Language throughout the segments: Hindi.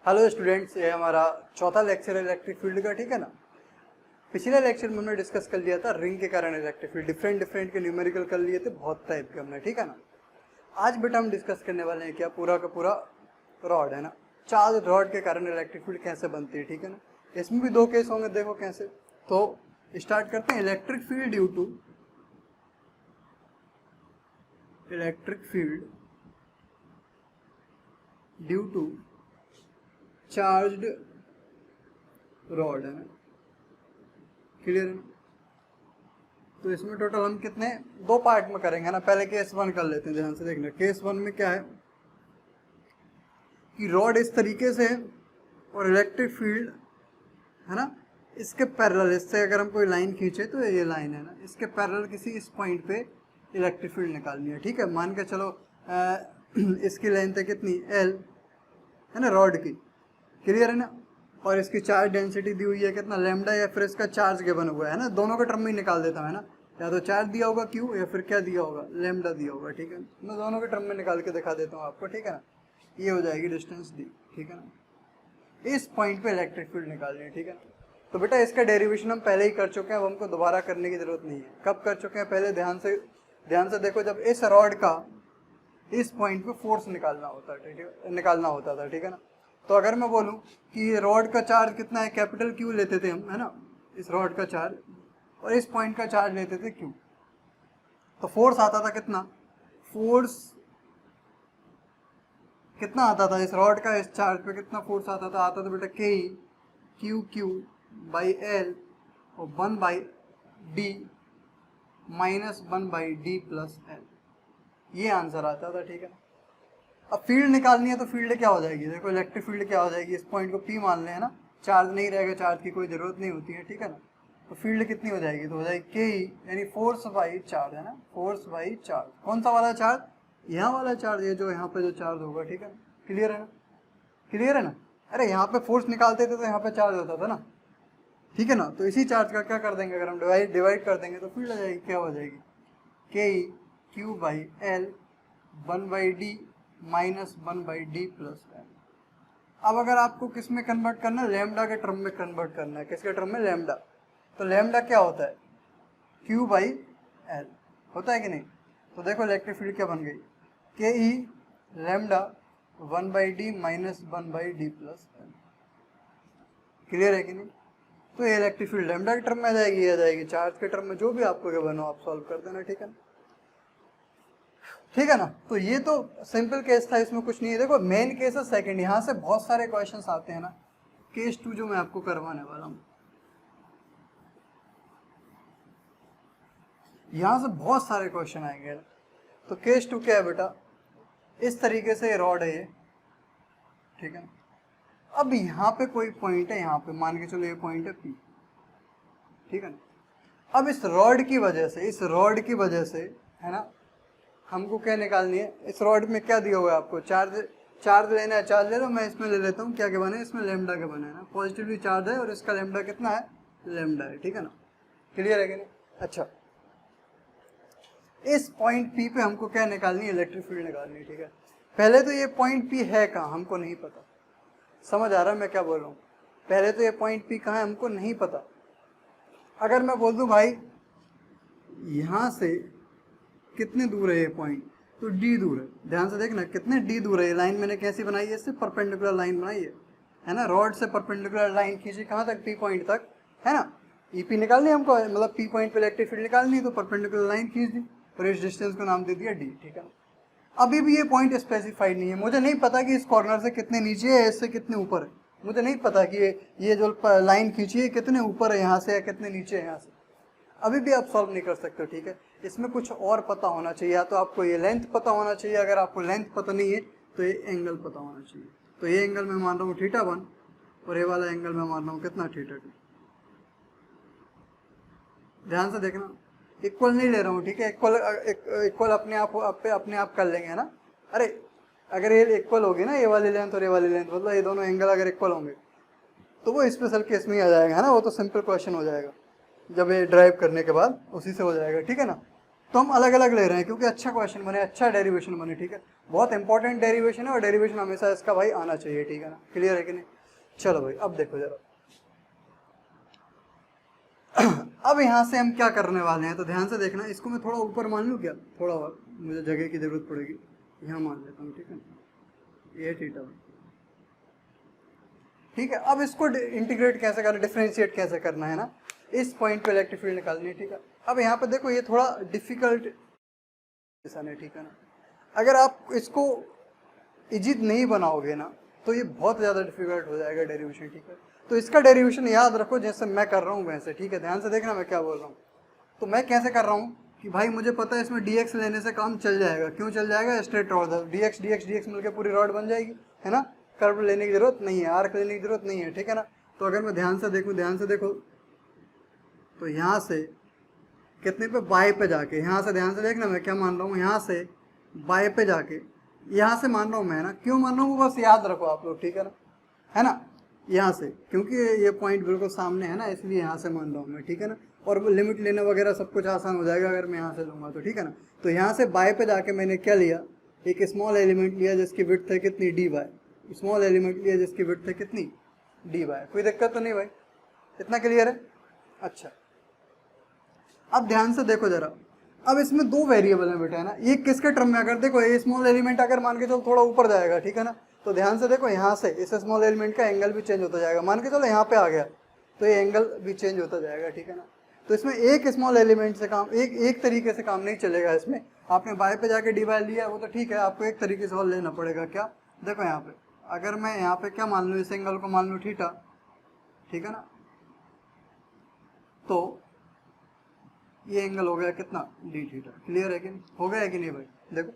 हेलो स्टूडेंट्स, ये हमारा चौथा लेक्चर है इलेक्ट्रिक फील्ड का। ठीक है ना। पिछले लेक्चर में हमने डिस्कस कर लिया था रिंग के कारण इलेक्ट्रिक फील्ड, डिफरेंट के न्यूमेरिकल कर लिए थे, बहुत टाइप के हमने। ठीक है ना। आज बेटा हम डिस्कस करने वाले हैं क्या, पूरा का पूरा रॉड है ना, चार्ज रॉड के कारण इलेक्ट्रिक फील्ड कैसे बनती है। ठीक है ना। इसमें भी दो केस होंगे, देखो कैसे। तो स्टार्ट करते हैं। Electric field due to charged rod है ना, क्लियर है ना। तो इसमें टोटल हम कितने दो पार्ट में करेंगे ना। पहले केस वन कर लेते हैं, ध्यान से देखना। केस वन में क्या है कि रॉड इस तरीके से है और इलेक्ट्रिक फील्ड है ना इसके पैरेलल, इससे अगर हम कोई लाइन खींचे तो ये लाइन है ना, इसके पैरेलल किसी इस पॉइंट पे इलेक्ट्रिक फील्ड निकालनी है। ठीक है। मान के चलो इसकी लेंथ है कितनी, L है ना, रॉड की, क्लियर है ना। और इसकी चार्ज डेंसिटी दी हुई है कितना, लैम्डा, या फिर इसका चार्ज गिवन हुआ है ना। दोनों के टर्म में निकाल देता हूं है ना, या तो चार्ज दिया होगा Q या फिर क्या दिया होगा, लैम्डा दिया होगा। ठीक है। मैं दोनों के टर्म में निकाल के दिखा देता हूँ आपको। ठीक है ना। ये हो जाएगी डिस्टेंस दी। ठीक है ना। इस पॉइंट पे इलेक्ट्रिक फील्ड निकालनी है। ठीक है ना। तो बेटा इसका डेरिवेशन हम पहले ही कर चुके हैं, अब हमको दोबारा करने की जरूरत नहीं है। कब कर चुके हैं, पहले ध्यान से देखो। जब इस रॉड का इस पॉइंट पे फोर्स निकालना होता था। ठीक है ना। तो अगर मैं बोलूं कि रॉड का चार्ज कितना है, कैपिटल Q लेते थे हम है ना, इस रॉड का चार्ज, और इस पॉइंट का चार्ज लेते थे Q, तो फोर्स आता था कितना, आता था इस रॉड का इस चार्ज पे कितना फोर्स आता था बेटा Q बाई L और 1/d minus 1/d plus L, ये आंसर आता था। ठीक है। अब फील्ड निकालनी है तो फील्ड क्या हो जाएगी, देखो इलेक्ट्रिक फील्ड क्या हो जाएगी, इस पॉइंट को P मान लें है ना, चार्ज नहीं रहेगा, चार्ज की कोई जरूरत नहीं होती है। ठीक है ना। तो फील्ड कितनी हो जाएगी, तो हो जाएगी Ke, यानी फोर्स बाई चार्ज है ना, फोर्स बाई चार्ज। कौन सा वाला चार्ज, यहाँ वाला चार्ज, ये जो यहाँ पे जो चार्ज होगा। ठीक है ना। क्लियर है ना। अरे यहाँ पे फोर्स निकालते थे तो यहाँ पे चार्ज होता था ना। ठीक है ना। तो इसी चार्ज का क्या कर देंगे, अगर हम डिवाइड कर देंगे तो फील्ड आ जाएगी, क्या हो जाएगी, Ke Q by L 1/d minus 1/d plus L। अब अगर आपको किस में कन्वर्ट करना है, लैम्डा के टर्म में कन्वर्ट करना है। किसके टर्म में, लैम्डा। तो लैम्डा क्या होता है, Q बाई L होता है कि नहीं। तो देखो इलेक्ट्रिक फील्ड क्या बन गई, Ke lambda 1/d minus 1/d plus L, clear है कि नहीं। तो ये इलेक्ट्रिक फील्ड लैम्डा के टर्म में आ जाएगी, चार्ज के टर्म में, जो भी आपको क्या बनो आप सॉल्व कर देना। ठीक है ना। ठीक है ना। तो ये तो सिंपल केस था, इसमें कुछ नहीं है। देखो मेन केस है सेकंड, यहाँ से बहुत सारे क्वेश्चंस आते हैं ना। केस 2 जो मैं आपको करवाने वाला हूँ, यहाँ से बहुत सारे क्वेश्चन आएंगे। तो केस 2 क्या है बेटा, इस तरीके से रॉड है ये। ठीक है ना। अब यहाँ पे कोई पॉइंट है, यहाँ पे मान के चलो ये पॉइंट है P। ठीक है ना। अब इस रॉड की वजह से है ना, हमको क्या निकालनी है, इस रॉड में क्या दिया हुआ है आपको, चार्ज लेना है, चार्ज ले लो। मैं इसमें ले लेता हूँ, क्या बने इसमें, लैम्डा के बने है ना, पॉजिटिवली चार्ज है और इसका लैम्डा कितना है, लैम्डा है। ठीक है ना। क्लियर है कि नहीं। अच्छा, इस पॉइंट P पे हमको क्या निकालनी है, इलेक्ट्रिक फील्ड निकालनी है। ठीक है। पहले तो ये पॉइंट P है कहाँ, हमको नहीं पता। समझ आ रहा है मैं क्या बोल रहा हूँ। पहले तो ये पॉइंट P कहाँ है, हमको नहीं पता। अगर मैं बोल दूं भाई यहाँ से कितने दूर है ये पॉइंट, तो D दूर है। ध्यान से देखना कितने D दूर है। ये लाइन मैंने कैसी बनाई है, इससे परपेंडिकुलर लाइन बनाई है ना, रॉड से परपेंडिकुलर लाइन खींची कहाँ तक, P पॉइंट तक है ना। EP निकालनी है हमको, मतलब P पॉइंट पे इलेक्ट्रिक फील्ड निकालनी है, तो परपेंडिकुलर लाइन खींच दी और इस डिस्टेंस को नाम दे दिया D। ठीक है। अभी भी ये पॉइंट स्पेसिफाइड नहीं है, मुझे नहीं पता कि इस कॉर्नर से कितने नीचे है, इससे कितने ऊपर है। मुझे नहीं पता कि ये जो लाइन खींची है कितने ऊपर है यहाँ से या कितने नीचे है यहाँ से। अभी भी आप सॉल्व नहीं कर सकते हो। ठीक है। इसमें कुछ और पता होना चाहिए, या तो आपको ये लेंथ पता होना चाहिए, अगर आपको लेंथ पता नहीं है तो ये एंगल पता होना चाहिए। तो ये एंगल मैं मान रहा हूँ θ1 और ये वाला एंगल मैं मान रहा हूँ कितना, θ2। ध्यान से देखना, इक्वल नहीं ले रहा हूँ। ठीक है। इक्वल अपने आप कर लेंगे है ना। अरे अगर ये इक्वल होगी ना, ये वाली लेंथ और ये वाली लेंथ, मतलब ये दोनों एंगल अगर इक्वल होंगे तो वो स्पेशल केस में ही आ जाएगा है ना, वो तो सिंपल क्वेश्चन हो जाएगा जब ये ड्राइव करने के बाद उसी से हो जाएगा। ठीक है ना। तो हम अलग अलग ले रहे हैं क्योंकि अच्छा क्वेश्चन बने, अच्छा डेरिवेशन बने, ठीक है। बहुत इंपॉर्टेंट डेरिवेशन है और डेरिवेशन हमेशा इसका भाई आना चाहिए, ठीक है ना। क्लियर है कि नहीं? चलो भाई अब देखो जरा अब यहाँ से हम क्या करने वाले हैं, तो ध्यान से देखना। इसको मैं थोड़ा ऊपर मान लूँ क्या, थोड़ा और मुझे जगह की जरूरत पड़ेगी, यहाँ मान लेता हूँ, ठीक है। ये थीटा, ठीक है। अब इसको इंटीग्रेट कैसे करना, डिफरेंशिएट कैसे करना है ना, इस पॉइंट पे इलेक्ट्रिक फील्ड निकालनी है, ठीक है। अब यहाँ पे देखो ये थोड़ा डिफिकल्ट है, ठीक है ना। अगर आप इसको इजी नहीं बनाओगे ना तो ये बहुत ज़्यादा डिफिकल्ट हो जाएगा डेरिवेशन, ठीक है। तो इसका डेरिवेशन याद रखो जैसे मैं कर रहा हूँ वैसे, ठीक है। ध्यान से देखना मैं क्या बोल रहा हूँ। तो मैं कैसे कर रहा हूँ कि भाई मुझे पता है इसमें dx लेने से काम चल जाएगा। क्यों चल जाएगा? स्ट्रेट रॉड है, dx dx dx मिलकर पूरी रॉड बन जाएगी, है ना। कर्व लेने की जरूरत नहीं है, आर्क लेने की जरूरत नहीं है, ठीक है ना। तो अगर मैं ध्यान से देखूँ, ध्यान से देखो, तो यहाँ से कितने पे, बाय पे जाके, यहाँ से ध्यान से देखना मैं क्या मान रहा हूँ, यहाँ से बाय पे जाके, यहाँ से मान रहा हूँ मैं ना। क्यों मान रहा हूँ बस याद रखो आप लोग, ठीक है ना, है ना। यहाँ से क्योंकि ये पॉइंट बिल्कुल सामने है ना, इसलिए यहाँ से मान रहा हूँ मैं, ठीक है ना। और लिमिट लेना वगैरह सब कुछ आसान हो जाएगा अगर मैं यहाँ से लूँगा तो, ठीक है ना। तो यहाँ से बाय पे जाके मैंने क्या लिया, एक स्मॉल एलिमेंट लिया जिसकी विड्थ है कितनी, डी वाई। स्मॉल एलिमेंट लिया जिसकी विड्थ है कितनी, डी वाई। कोई दिक्कत तो नहीं भाई, इतना क्लियर है? अच्छा, अब ध्यान से देखो जरा। अब इसमें दो वेरिएबल है बेटा, है ना। ये किसके टर्म में, अगर देखो ये स्मॉल एलिमेंट अगर मान के चलो थोड़ा ऊपर जाएगा, ठीक है ना। तो ध्यान से देखो यहाँ से इस स्मॉल एलिमेंट का एंगल भी चेंज होता जाएगा। मान के चलो यहाँ पे आ गया तो ये एंगल भी चेंज होता जाएगा, ठीक है ना। तो इसमें एक स्मॉल एलिमेंट से काम, एक तरीके से काम नहीं चलेगा इसमें। आपने बाय पे जाके डी वाई लिया वो तो ठीक है, आपको एक तरीके से और लेना पड़ेगा। क्या? देखो यहाँ पे अगर मैं यहाँ पे क्या मान लूँ, इस एंगल को मान लूँ थीटा, ठीक है ना। तो ये एंगल हो गया कितना, डी थीटा। क्लियर है कि नहीं? हो गया है कि नहीं भाई? देखो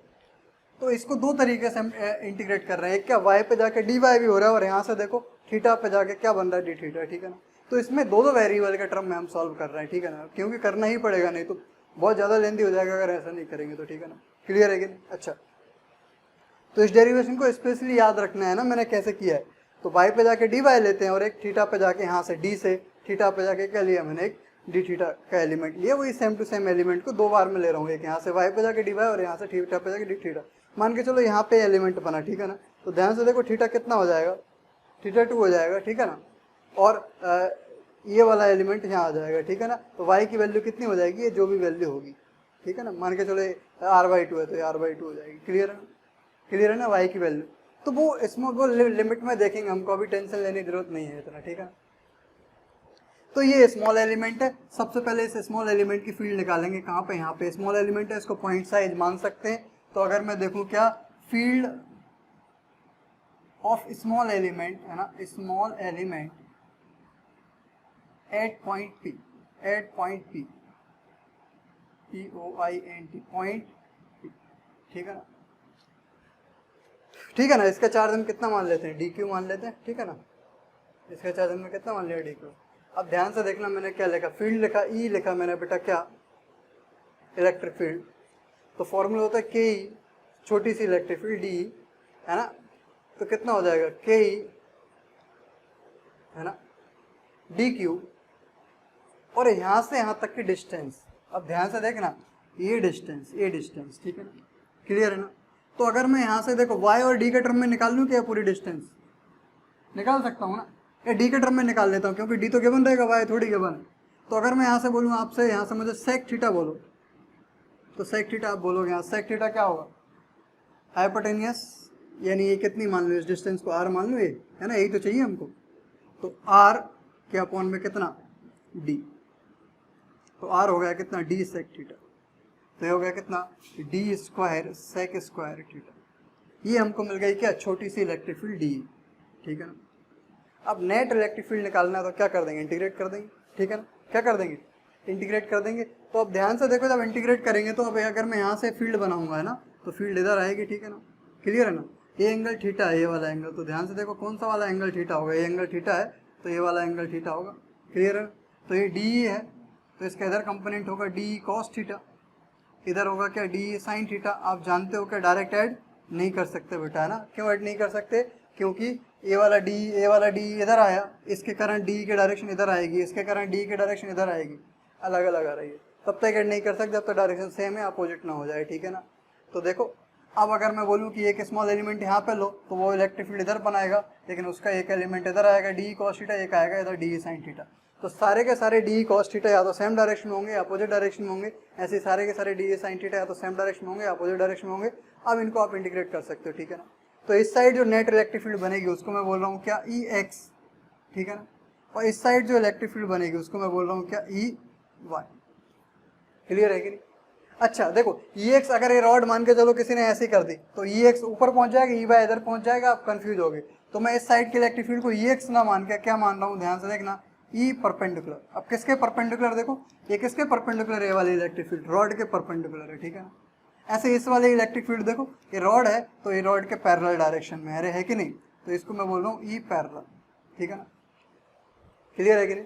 तो इसको दो तरीके से हम इंटीग्रेट कर रहे हैं। एक क्या, वाई पे जाके डी वाई भी हो रहा है, और यहाँ से देखो थीटा पे जाके क्या बन रहा है, डी थीटा, ठीक है ना। तो इसमें दो वेरिएबल के टर्म में हम सॉल्व कर रहे हैं, ठीक है ना, क्योंकि करना ही पड़ेगा, नहीं तो बहुत ज़्यादा लेंदी हो जाएगा अगर ऐसा नहीं करेंगे तो, ठीक है ना। क्लियर है कि नहीं? अच्छा, तो इस डेरिवेशन को स्पेशली याद रखना है ना मैंने कैसे किया है। तो वाई पे जाके डी वाई लेते हैं और एक थीटा पे जाके, यहाँ से डी से थीटा पे जाके क्या लिया मैंने, एक डी थीटा का एलिमेंट लिया। वही सेम टू सेम एलिमेंट को दो बार में ले रहा हूँ, एक यहाँ से वाई पे जाके डी वाई और यहाँ से थीटा पे जाके डी थीटा। मान के चलो यहाँ पे एलिमेंट बना, ठीक है ना। तो ध्यान से देखो थीटा कितना हो जाएगा, थीटा 2 हो जाएगा, ठीक है ना। और ये वाला एलिमेंट यहाँ आ जाएगा, ठीक है ना। तो वाई की वैल्यू कितनी हो जाएगी, ये जो भी वैल्यू होगी, ठीक है ना। मान के चलो r/2 है तो r/2 हो जाएगी। क्लियर है? क्लियर है ना, वाई की वैल्यू। तो वो इसमें वो लिमिट में देखेंगे, हमको अभी टेंशन लेने की जरूरत नहीं है इतना, ठीक है। तो ये स्मॉल एलिमेंट है। सबसे पहले इस स्मॉल एलिमेंट की फील्ड निकालेंगे। कहाँ पे? यहाँ पे स्मॉल एलिमेंट है, इसको पॉइंट साइज मान सकते हैं। तो अगर मैं देखूँ क्या, फील्ड ऑफ स्मॉल एलिमेंट, है ना, small element at point P, at point P, POINT, point P, ठीक है ना। ठीक है ना। इसका चार्ज हम कितना मान लेते हैं, DQ मान लेते हैं, ठीक है ना। इसका चार्ज हमने कितना मान लिया, DQ। अब ध्यान से देखना मैंने क्या लिखा, फील्ड लिखा, E लिखा मैंने बेटा, क्या, इलेक्ट्रिक फील्ड। तो फॉर्मूला होता है KE, छोटी सी इलेक्ट्रिक फील्ड DE, है ना। तो कितना हो जाएगा, KE, है ना, DQ, और यहाँ से यहाँ तक की डिस्टेंस। अब ध्यान से देखना, ये डिस्टेंस, ठीक है ना। क्लियर है ना। तो अगर मैं यहाँ से देखो y और d के टर्म में निकाल लूँ क्या, पूरी डिस्टेंस निकाल सकता हूँ ना, या d के टर्म में निकाल लेता हूँ, क्योंकि d तो गिवन रहेगा, y थोड़ी गिवन है। तो अगर मैं यहाँ से बोलूँ आपसे, यहाँ से मुझे सेक थीटा बोलो, तो सेक थीटा आप बोलोगे, यहाँ सेक थीटा क्या होगा, हाइपोटेनियस, यानी ये कितनी मान लो, इस डिस्टेंस को r मान लो, ये है ना, यही तो चाहिए हमको। तो r के अपॉन में कितना, d, तो r हो गया कितना, d सेक थीटा। तो ये हो गया कितना, d square sec square theta. ये हमको मिल गई क्या, छोटी सी इलेक्ट्रिक फील्ड d, ठीक है ना। अब नेट इलेक्ट्रिक फील्ड निकालना है तो क्या कर देंगे, इंटीग्रेट कर देंगे, ठीक है ना। क्या कर देंगे, इंटीग्रेट कर देंगे। तो अब ध्यान से देखो, जब इंटीग्रेट करेंगे तो अब अगर मैं यहाँ से फील्ड बनाऊंगा, है ना, तो फील्ड इधर आएगी, ठीक है ना। क्लियर है ना। ये एंगल थीटा है, ये वाला एंगल। तो ध्यान से देखो कौन सा वाला एंगल थीटा होगा, ये एंगल थीटा है तो ये वाला एंगल थीटा होगा। क्लियर है। तो ये डी है, तो इसका इधर कंपोनेंट होगा डी कॉस थीटा, इधर होगा क्या, डी साइन थीटा। आप जानते हो क्या, डायरेक्ट ऐड नहीं कर सकते बेटा, है ना। क्यों ऐड नहीं कर सकते, क्योंकि ए वाला डी इधर आया, इसके कारण डी की डायरेक्शन इधर आएगी, इसके कारण डी की डायरेक्शन इधर आएगी, अलग अलग आ रही है। तब तक ऐड नहीं कर सकते जब तक डायरेक्शन सेम है, अपोजिट ना हो जाए, ठीक है ना। तो देखो अब अगर मैं बोलूँ कि एक स्मॉल एलिमेंट यहाँ पे लो तो वो इलेक्ट्रिक फील्ड इधर बनाएगा, लेकिन उसका एक एलिमेंट इधर आएगा डी कॉस थीटा, एक आएगा इधर डी साइन थीटा। तो सारे के सारे डी कॉस थीटा या तो सेम डायरेक्शन में होंगे या अपोजिट डायरेक्शन में होंगे, ऐसे सारे के सारे डी साइन थीटा या तो सेम डायरेक्शन में होंगे या अपोजिट डायरेक्शन में होंगे। अब इनको आप इंटीग्रेट कर सकते हो, ठीक है ना। तो इस साइड जो नेट इलेक्ट्रिक फील्ड बनेगी उसको मैं बोल रहा हूँ क्या, ई एक्स, ठीक है ना। और इस साइड जो इलेक्ट्रिक फील्ड बनेगी उसको मैं बोल रहा हूँ क्या, ई वाई। क्लियर है कि नहीं। अच्छा देखो ई एक्स अगर ये रॉड मान के चलो किसी ने ऐसी कर दी तो ई एक्स ऊपर पहुंच जाएगा, ई वाई इधर पहुंच जाएगा, आप कंफ्यूज हो गए। तो मैं इस साइड के इलेक्ट्रिक फील्ड को ई एक्स ना मान के क्या मान रहा हूँ, ध्यान से देखना, ई परपेंडिकुलर। अब किसके परपेंडिकुलर, देखो ये किसके परपेंडिकुलर, ये वाले इलेक्ट्रिक फील्ड रॉड के परपेंडिकुलर है, ठीक है ना। ऐसे इस वाले इलेक्ट्रिक फील्ड देखो ये रॉड है तो ये रॉड के पैरेलल डायरेक्शन में है कि नहीं, तो इसको मैं बोल रहा हूँ ई पैरेलल, ठीक है ना। क्लियर है कि नहीं।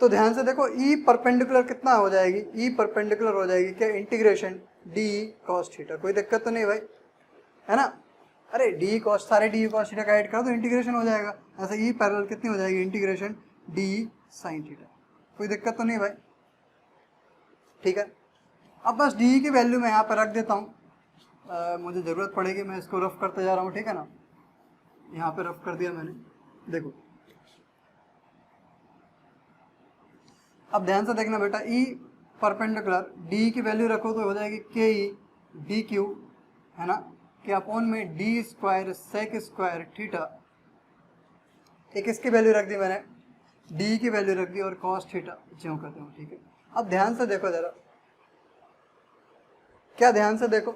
तो ध्यान से देखो ई परपेंडिकुलर कितना हो जाएगी, ई परपेंडिकुलर हो जाएगी क्या, इंटीग्रेशन डी कॉस थीटा। कोई दिक्कत तो नहीं भाई, है ना। अरे डी कॉस, सारे डी कॉस थीटा का ऐड करो तो इंटीग्रेशन हो जाएगा। ऐसे ई पैरेलल कितनी हो जाएगी, इंटीग्रेशन डी साइन थीटा। कोई दिक्कत तो नहीं भाई, ठीक है। अब बस डी की वैल्यू मैं यहाँ पर रख देता हूँ, मुझे ज़रूरत पड़ेगी, मैं इसको रफ करते जा रहा हूँ, ठीक है ना। यहाँ पे रफ कर दिया मैंने, देखो अब ध्यान से देखना बेटा, ई परपेंडिकुलर डी की वैल्यू रखो तो हो जाएगी के ई डी क्यू, है ना, कि अपॉन में d square sec square theta. एक इसकी वैल्यू रख दी मैंने, डी की वैल्यू रख दी और कॉस थीटा ज्यों करते हूँ, ठीक है। अब ध्यान से देखो जरा, क्या ध्यान से देखो,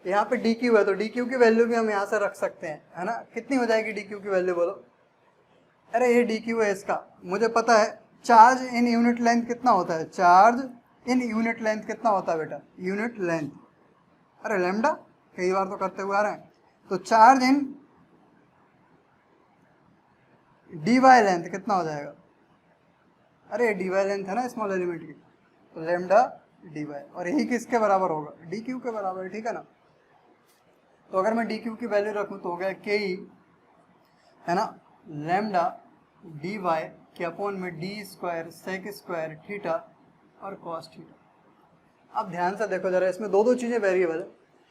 यहाँ पे डी क्यू है तो डी क्यू की वैल्यू भी हम यहाँ से रख सकते हैं, है ना। कितनी हो जाएगी डी क्यू की वैल्यू बोलो। अरे ये डी क्यू है, इसका मुझे पता है चार्ज इन यूनिट लेंथ कितना होता है, चार्ज इन यूनिट लेंथ कितना होता है बेटा, यूनिट लेंथ। अरे लैम्डा कई बार तो करते हुए आ रहे हैं। तो charge in d y length कितना हो जाएगा, अरे डी वाई लेंथ है ना स्मॉल एलिमेंट की, तो लैम्डा डी वाई, और यही किसके बराबर होगा, डी क्यू के बराबर, ठीक है ना। तो अगर मैं डी क्यू की वैल्यू रखूँ तो हो गया के ई, है ना, लैम्डा डी वाई के अपॉन में d square sec square theta और कॉस थीटा। अब ध्यान से देखो जरा, इसमें दो चीज़ें वेरिएबल है,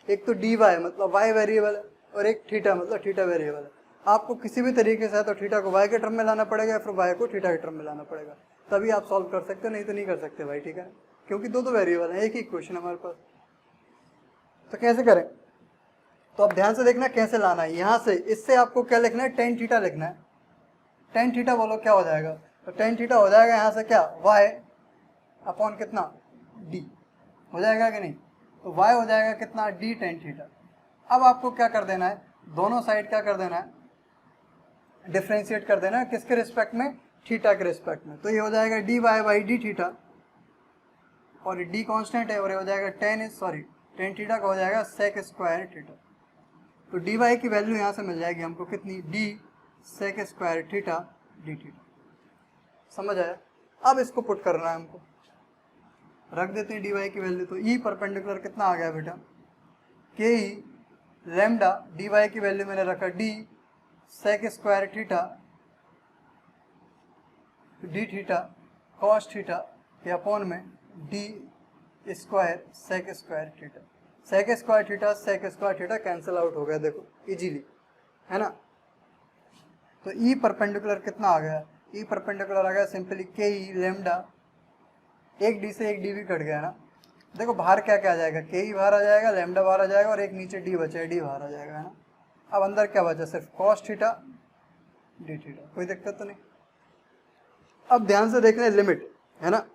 एक तो डी वाई मतलब वाई वेरिएबल है, और एक थीटा मतलब थीटा वेरिएबल है। आपको किसी भी तरीके से तो थीटा को वाई के टर्म में लाना पड़ेगा या फिर वाई को थीटा के टर्म में लाना पड़ेगा, तभी आप सॉल्व कर सकते हो, नहीं तो नहीं कर सकते भाई, ठीक है। क्योंकि दो वेरिएबल हैं, एक ही क्वेश्चन हमारे पास। तो कैसे करें, तो अब ध्यान से देखना कैसे लाना है। यहाँ से इससे आपको क्या लिखना है, टेन थीटा लिखना है। टेन थीटा बोलो क्या हो जाएगा, तो टेन थीटा हो जाएगा यहाँ से क्या, वाई अपॉन कितना, डी हो जाएगा कि नहीं। तो वाई हो जाएगा कितना, डी टेन थीटा। अब आपको क्या कर देना है, दोनों साइड क्या कर देना है, डिफ्रेंशिएट कर देना है, किसके रिस्पेक्ट में, थीटा के रिस्पेक्ट में। तो ये हो जाएगा d y by d theta, और डी कांस्टेंट है और ये हो जाएगा टेन थीटा का हो जाएगा सेक स्क्वायर थीटा। तो डी वाई की वैल्यू यहाँ से मिल जाएगी हमको कितनी, d sec square theta d theta. समझ आया। अब इसको पुट करना है हमको, रख देते हैं डी वाई की वैल्यू। तो ई परपेंडिकुलर कितना आ गया बेटा, k e lambda d y की वैल्यू मैंने रखा d sec square theta d theta cos theta के अपॉन में d square sec square theta. Sec square theta cancel out हो गया, देखो इजीली, है ना। तो ई परपेंडिकुलर कितना आ गया, ई परपेंडिकुलर आ गया सिंपली के ई लैम्डा, एक डी से एक डी भी कट गया ना। देखो बाहर क्या क्या आ जाएगा, के ई बाहर आ जाएगा, लैम्डा बाहर आ जाएगा, और एक नीचे डी बचा है, डी बाहर आ जाएगा, है ना। अब अंदर क्या बचा, सिर्फ कॉस थीटा डी थीटा। कोई दिक्कत तो नहीं। अब ध्यान से देखना लिमिट, है ना।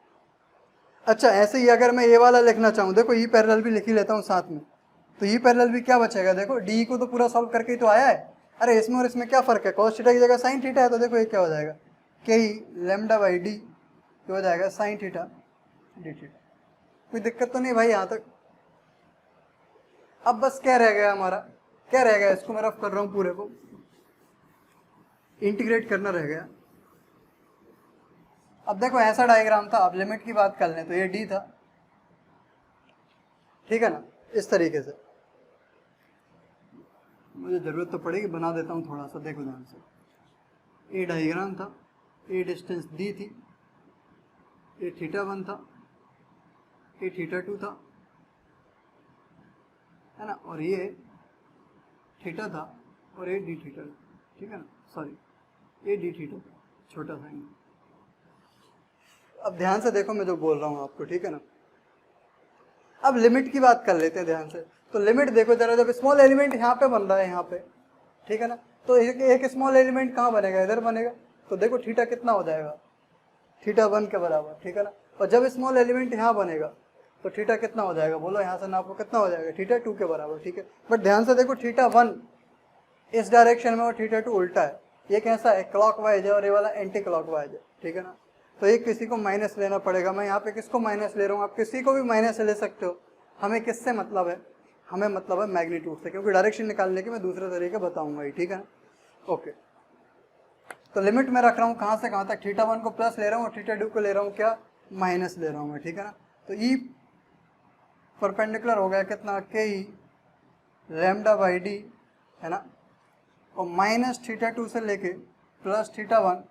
अच्छा ऐसे ही अगर मैं ये वाला लिखना चाहूँ, देखो ई पैरेलल भी लिख ही लेता हूँ साथ में। तो ई पैरेलल भी क्या बचेगा, देखो डी को तो पूरा सॉल्व करके ही तो आया है। अरे इसमें और इसमें क्या फ़र्क है, कॉस थीटा की जगह साइन थीटा है, तो देखो ये क्या हो जाएगा, के ई लैम्डा बाई डी हो जाएगा साइन थीटा डी थीटा। कोई दिक्कत तो नहीं भाई यहाँ तक। अब बस क्या रह गया हमारा, क्या रह गया, इसको मैं रफ कर रहा हूँ, पूरे को इंटीग्रेट करना रह गया। अब देखो ऐसा डायग्राम था, अब लिमिट की बात कर लें तो ये डी था, ठीक है ना, इस तरीके से। मुझे ज़रूरत तो पड़ेगी, बना देता हूँ थोड़ा सा, देखो ध्यान से। ए डायग्राम था, ए डिस्टेंस डी थी, ये θ1 था, ये θ2 था, है ना, और ये θ था, और ये dθ था, ठीक है ना, सॉरी ये dθ था, छोटा सा एंगल। अब ध्यान से देखो मैं जो बोल रहा हूँ आपको, ठीक है ना। अब लिमिट की बात कर लेते हैं ध्यान से। तो लिमिट देखो जरा, जब स्मॉल एलिमेंट यहाँ पे बन रहा है, यहाँ पे, ठीक है ना, तो एक स्मॉल एलिमेंट कहाँ बनेगा, इधर बनेगा। तो देखो थीटा कितना हो जाएगा, θ1 के बराबर, ठीक है ना। और जब स्मॉल एलिमेंट यहाँ बनेगा तो थीटा कितना हो जाएगा, बोलो यहाँ से नापो कितना हो जाएगा, θ2 के बराबर, ठीक है। बट ध्यान से देखो θ1 इस डायरेक्शन में और θ2 उल्टा है। ये कैसा है, क्लॉकवाइज है, और ये वाला एंटी क्लॉकवाइज है, ठीक है ना। तो ये किसी को माइनस लेना पड़ेगा। मैं यहाँ पे किसको माइनस ले रहा हूँ, आप किसी को भी माइनस ले सकते हो। हमें किससे मतलब है, हमें मतलब है मैग्नीट्यूड से, क्योंकि डायरेक्शन निकालने के मैं दूसरे तरीके बताऊंगा ही, ठीक है ना। ओके, तो लिमिट मैं रख रहा हूँ कहाँ से कहाँ तक, θ1 को प्लस ले रहा हूँ और θ2 को ले रहा हूँ क्या, माइनस ले रहा हूँ मैं, ठीक है ना। तो ई परपेंडिकुलर हो गया कितना, के ई λ/d, है ना, और माइनस θ2 से लेके प्लस θ1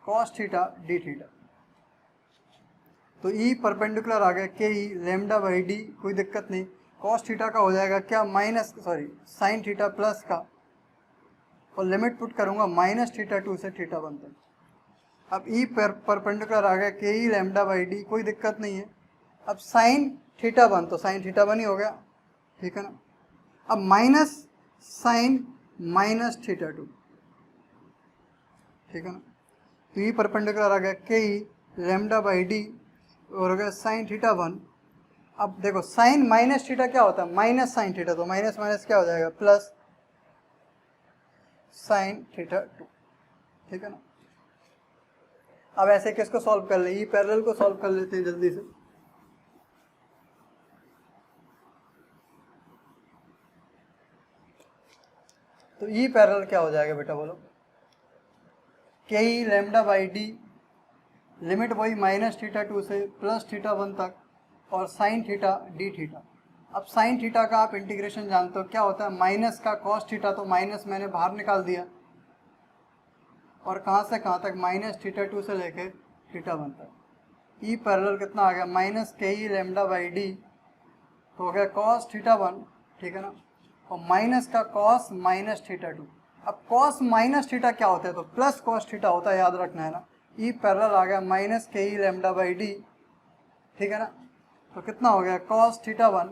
cos θ dθ। तो ई परपेंडिकुलर आ गया के ई λ/d, कोई दिक्कत नहीं। cos θ का हो जाएगा क्या, sin θ प्लस का, और लिमिट पुट करूंगा माइनस θ2 से θ1 तक। अब ई परपेंडिकुलर आ गया के ई λ/d, कोई दिक्कत नहीं है। अब sin θ1 तो sin θ1 ही हो गया, ठीक है ना। अब माइनस sin माइनस θ2, ठीक है ना। तो ई परपेंडिकुलर आ गया के ई λ/d और हो गया sin θ1। अब देखो sin माइनस थीटा क्या होता है, माइनस sin θ, तो माइनस माइनस क्या हो जाएगा, प्लस sin θ2, ठीक है ना। अब ऐसे किसको सॉल्व कर ले, ई पैरेलल को सॉल्व कर लेते हैं जल्दी से। तो ई पैरेलल क्या हो जाएगा बेटा, बोलो, के ई λ/d, लिमिट वही माइनस θ2 से प्लस θ1 तक, और sin θ dθ। अब sin θ का आप इंटीग्रेशन जानते हो क्या होता है, माइनस का cos θ, तो माइनस मैंने बाहर निकाल दिया, और कहाँ से कहाँ तक, माइनस θ2 से लेके θ1 तक। ई पैरेलल कितना आ गया, माइनस के ई λ/d, तो हो गया cos θ1, ठीक है ना, और माइनस का cos माइनस θ2। अब cos माइनस θ क्या होता है, तो प्लस cos θ होता है, याद रखना है ना। ई पैरेलल आ गया माइनस के ई λ/d, ठीक है ना। तो कितना हो गया cos θ1,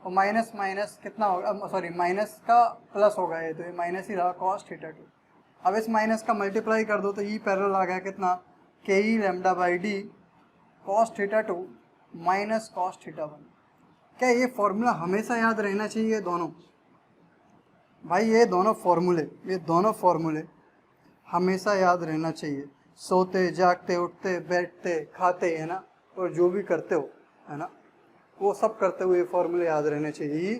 और माइनस माइनस कितना होगा, सॉरी माइनस का प्लस होगा, ये तो ये माइनस ही रहा, cos θ2। अब इस माइनस का मल्टीप्लाई कर दो, तो ई पैरेलल आ गया कितना, के ई λ/d cos θ2 माइनस cos θ1। क्या ये फॉर्मूला हमेशा याद रहना चाहिए, ये दोनों भाई, ये दोनों फॉर्मूले हमेशा याद रहना चाहिए। सोते जागते उठते बैठते खाते, है ना, और जो भी करते हो, है ना, वो सब करते हुए फॉर्मूले याद रहने चाहिए, E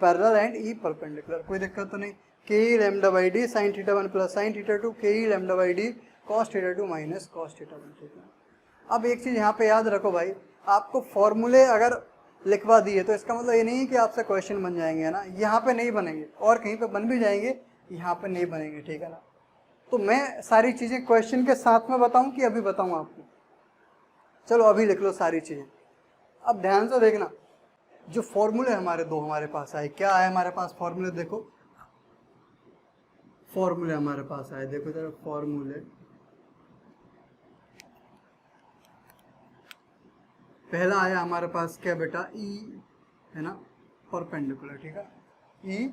parallel and E perpendicular, कोई दिक्कत तो नहीं। के ई λ/d sin θ1 प्लस sin θ2 के ई λ/d cos θ2 माइनस cos θ1, ठीक है। अब एक चीज़ यहाँ पे याद रखो भाई, आपको फॉर्मूले अगर लिखवा दिए तो इसका मतलब ये नहीं है कि आपसे क्वेश्चन बन जाएंगे, है ना, यहाँ पे नहीं बनेंगे, और कहीं पे बन भी जाएंगे, यहाँ पे नहीं बनेंगे, ठीक है ना। तो मैं सारी चीज़ें क्वेश्चन के साथ में बताऊँ कि अभी बताऊँ आपको, चलो अभी लिख लो सारी चीज़ें। अब ध्यान से देखना, जो फॉर्मूले हमारे पास आए, क्या आए हमारे पास फॉर्मूले, देखो फॉर्मूले हमारे पास आए, देखो जरा फॉर्मूले। पहला आया हमारे पास क्या बेटा, ई, है ना, परपेंडिकुलर, ठीक है, ई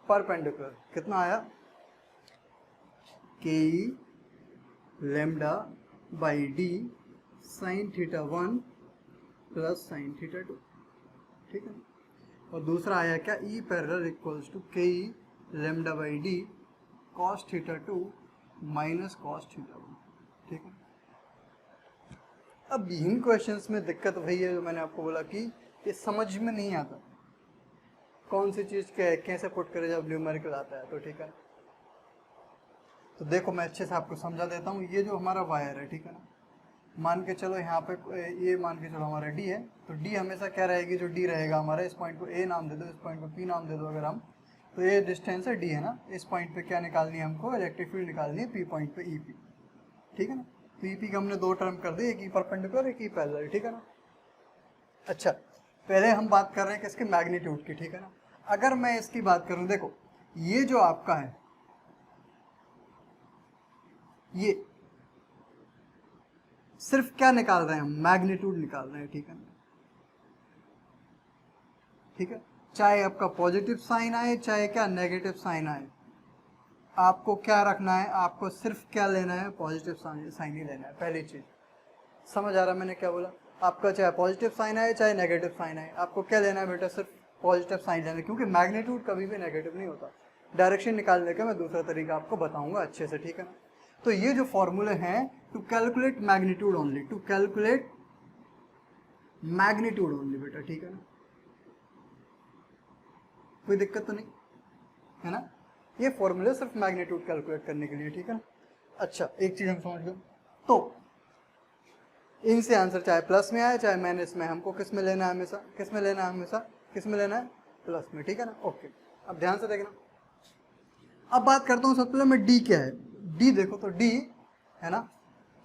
परपेंडिकुलर कितना आया, के ई λ/d sin θ1 प्लस sin θ2, ठीक है। और दूसरा आया क्या, ई पैरेलल इक्वल्स टू के ई λ/d cos θ2 माइनस cos θ1, ठीक है। अब इन क्वेश्चंस में दिक्कत वही है जो मैंने आपको बोला कि ये समझ में नहीं आता कौन सी चीज़ क्या है, कैसे पुट करे जब न्यूमेरिकल आता है, तो ठीक है। तो देखो मैं अच्छे से आपको समझा देता हूँ। ये जो हमारा वायर है, ठीक है ना, मान के चलो यहाँ पे ये मान के चलो हमारा डी है, तो डी हमेशा क्या रहेगी, जो डी रहेगा हमारा, इस पॉइंट को ए नाम दे दो, इस पॉइंट को पी नाम दे दो अगर हम, तो ये डिस्टेंस है डी, है ना। इस पॉइंट पे क्या निकालनी है हमको, इलेक्ट्रिक फील्ड निकालनी है पी पॉइंट पे ई पी, ठीक है ना। पीपी का हमने दो टर्म कर दी, एक ई परपेंडिकुलर एक ई पैरेलल, ठीक है ना। अच्छा, पहले हम बात कर रहे हैं किसके, मैग्नीट्यूड की, ठीक है ना। अगर मैं इसकी बात करूं, देखो ये जो आपका है ये सिर्फ क्या निकाल रहे हैं हम, मैग्नीट्यूड निकाल रहे हैं, ठीक है ना। ठीक है, चाहे आपका पॉजिटिव साइन आए चाहे क्या नेगेटिव साइन आए, आपको क्या रखना है, आपको सिर्फ क्या लेना है, पॉजिटिव साइन ही लेना है। पहली चीज समझ आ रहा है मैंने क्या बोला, आपका चाहे पॉजिटिव साइन आए चाहे नेगेटिव साइन आए, आपको क्या लेना है बेटा, सिर्फ पॉजिटिव साइन लेना है, क्योंकि मैग्नीट्यूड कभी भी नेगेटिव नहीं होता। डायरेक्शन निकालने का मैं दूसरा तरीका आपको बताऊंगा अच्छे से, ठीक है ना। तो ये जो फॉर्मूले हैं, to calculate magnitude only, to calculate magnitude only बेटा, ठीक है ना, कोई दिक्कत तो नहीं है ना। ये फॉर्मूले सिर्फ मैग्नीट्यूड कैलकुलेट करने के लिए, ठीक है ना। अच्छा, एक चीज हम समझ गए, तो इनसे आंसर चाहे प्लस में आए चाहे माइनस में, हमको किस में लेना है हमेशा, किस में लेना है हमेशा, किस में लेना है, प्लस में, ठीक है ना। ओके, अब ध्यान से देखना। अब बात करता हूँ सबसे पहले मैं डी क्या है। डी देखो तो डी है ना,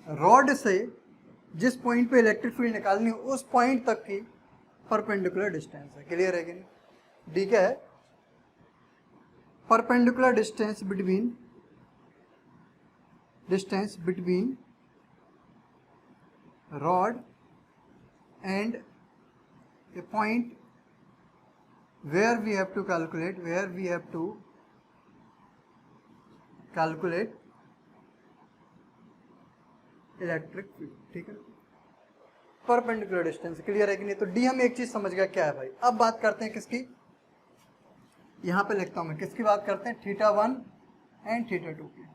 रॉड से जिस पॉइंट पे इलेक्ट्रिक फील्ड निकालनी हो उस पॉइंट तक की परपेंडिकुलर डिस्टेंस है। क्लियर है कि नहीं। डी क्या है, perpendicular distance between rod and a point where we have to calculate electric field, ठीक है। परपेंडिकुलर डिस्टेंस, क्लियर है कि नहीं। तो डी हम एक चीज समझ गया क्या है भाई। अब बात करते हैं किसकी, यहां पे लिखता हूं मैं, किसकी बात करते हैं, θ1 एंड θ2 की।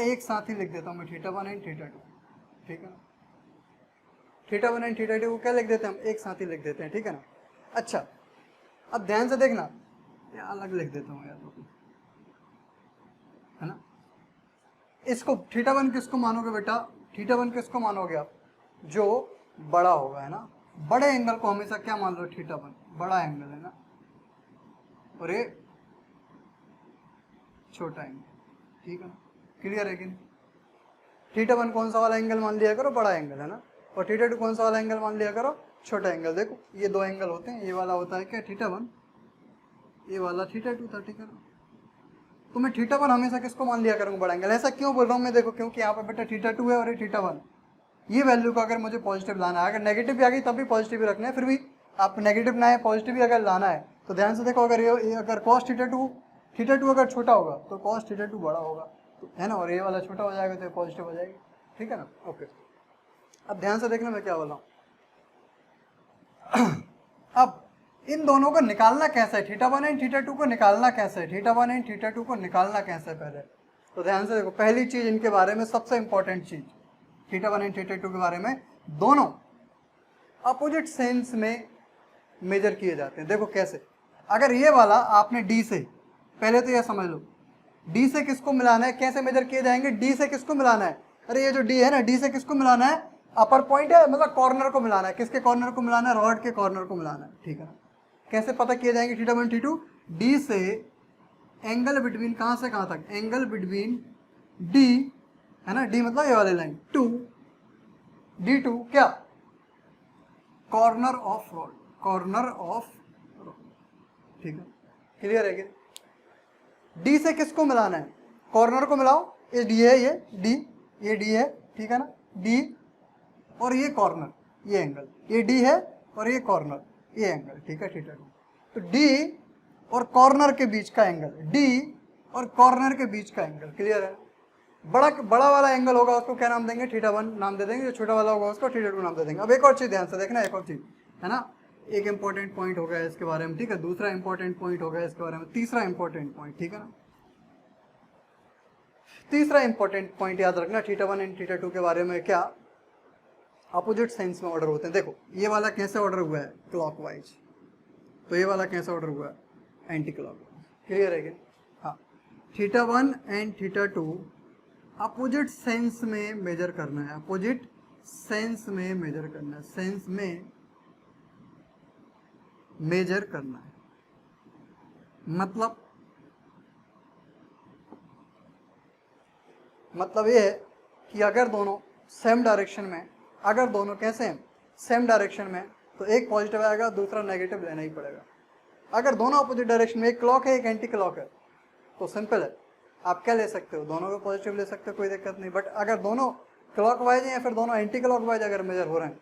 एक साथ ही लिख देता हूं मैं, θ1 एंड θ2, ठीक है ना। θ1 एंड θ2 को क्या लिख देते हैं हम, एक साथ ही लिख देते हैं, ठीक है ना। अच्छा, अब ध्यान से देखना, या अलग लिख देता हूं यार, है ना। इसको θ1 किसको मानोगे बेटा, θ1 किसको मानोगे आप, जो बड़ा होगा, है ना। बड़े एंगल को हमेशा क्या मान लो, θ1 बड़ा एंगल है ना, और ये छोटा एंगल, ठीक है ना। क्लियर है कि नहीं। θ1 कौन सा वाला एंगल मान लिया करो, बड़ा एंगल है ना, और θ2 कौन सा वाला एंगल मान लिया करो, छोटा एंगल। देखो ये दो एंगल होते हैं, ये वाला होता है क्या, θ1, ये वाला θ2 था, ठीक है ना। तो मैं θ1 हमेशा किसको मान लिया करूंगा, बड़ा एंगल। ऐसा क्यों बोल रहा हूँ मैं, देखो क्योंकि यहाँ पे बेटा θ2 है और ये θ1, ये वैल्यू को अगर मुझे पॉजिटिव लाना है, अगर नेगेटिव भी आ गई तब भी पॉजिटिव ही रखना है, फिर भी आप नेगेटिव ना है पॉजिटिव भी अगर लाना है तो ध्यान से देखो, अगर ये अगर cos θ2 अगर छोटा होगा तो cos θ2 बड़ा होगा, तो है ना, और ये वाला छोटा हो जाएगा तो ये पॉजिटिव हो जाएगी, ठीक है ना। ओके, अब ध्यान से देखना मैं क्या बोला हूँ। अब इन दोनों को निकालना कैसे है, θ1 एंड θ2 को निकालना कैसे है, θ1 एंड θ2 को निकालना कैसे है पहले, तो ध्यान से देखो। पहली चीज इनके बारे में, सबसे इंपॉर्टेंट चीज θ1 एंड θ2 के बारे में, दोनों अपोजिट सेंस में मेजर किए जाते हैं। देखो कैसे, अगर ये वाला आपने डी से, पहले तो यह समझ लो डी से किसको मिलाना है, कैसे मेजर किए जाएंगे, डी से किसको मिलाना है, अरे ये जो डी है ना, डी से किसको मिलाना है, अपर पॉइंट है, मतलब कॉर्नर को मिलाना है। किसके कॉर्नर को मिलाना है, रॉड के कॉर्नर को मिलाना है, ठीक है। कैसे पता किए जाएंगे θ1 θ2, डी से एंगल बिटवीन, कहां से कहां तक, एंगल बिटवीन डी, है ना, डी मतलब ये वाली लाइन, टू D2 क्या, कॉर्नर ऑफ रॉड, ठीक है। क्लियर है क्या। डी से किसको मिलाना है, कॉर्नर को मिलाओ, ये डी है, ये डी है, ठीक है ना, डी और ये कॉर्नर, ये एंगल, ये डी है और ये कॉर्नर, ये एंगल, ठीक है, θ2। तो डी और कॉर्नर के बीच का एंगल, डी और कॉर्नर के बीच का एंगल, क्लियर है। बड़ा वाला एंगल होगा उसको क्या नाम देंगे, θ1 नाम दे देंगे, जो छोटा वाला होगा उसको θ2 नाम दे देंगे। अब एक और चीज ध्यान से देखना, एक और चीज है ना, एक इंपॉर्टेंट पॉइंट हो गया इसके बारे में, ठीक है। दूसरा इंपॉर्टेंट पॉइंट हो गया इसके बारे में, तीसरा इंपॉर्टेंट पॉइंट, ठीक है ना। तीसरा इंपॉर्टेंट पॉइंट याद रखना θ1 एंड θ2 के बारे में, क्या अपोजिट साइंस में ऑर्डर होते हैं। देखो ये वाला कैसे ऑर्डर हुआ है, क्लॉकवाइज, तो ये वाला कैसे ऑर्डर हुआ है, एंटी क्लॉकवाइज। क्लियर है क्या। हाँ, θ1 एंड θ2 अपोजिट सेंस में मेजर करना है, अपोजिट सेंस में मेजर करना है, सेंस में मेजर करना है, मतलब मतलब ये है कि अगर दोनों सेम डायरेक्शन में, अगर दोनों कैसे हैं सेम डायरेक्शन में, तो एक पॉजिटिव आएगा दूसरा नेगेटिव लेना ही पड़ेगा। अगर दोनों अपोजिट डायरेक्शन में, एक क्लॉक है एक एंटी क्लॉक है, तो सिंपल है, आप क्या ले सकते हो, दोनों को पॉजिटिव ले सकते हो, कोई दिक्कत नहीं। बट अगर दोनों क्लॉक वाइज या फिर दोनों एंटी क्लॉक वाइज अगर मेजर हो रहे हैं,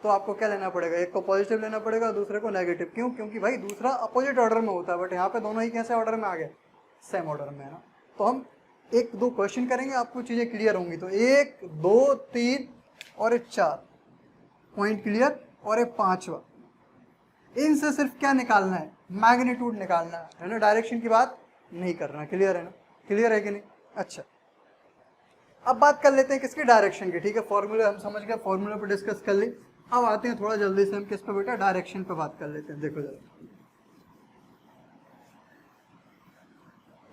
तो आपको क्या लेना पड़ेगा, एक को पॉजिटिव लेना पड़ेगा दूसरे को नेगेटिव। क्यों? क्योंकि भाई दूसरा अपोजिट ऑर्डर में होता है, बट यहाँ पे दोनों ही कैसे ऑर्डर में आ गए, सेम ऑर्डर में है ना। तो हम एक दो क्वेश्चन करेंगे, आपको चीजें क्लियर होंगी। तो 1 2 3 और 4 पॉइंट क्लियर, और एक 5वां, इनसे सिर्फ क्या निकालना है, मैग्नीट्यूड निकालना है ना, डायरेक्शन की बात नहीं करना। क्लियर है ना, क्लियर है कि नहीं? अच्छा, अब बात कर लेते हैं किसकी, डायरेक्शन की। ठीक है, फॉर्मूले हम समझ गए, फॉर्मूले पर डिस्कस कर ली। अब आते हैं थोड़ा जल्दी से हम किस पे बेटा, डायरेक्शन पे बात कर लेते हैं। देखो जरा,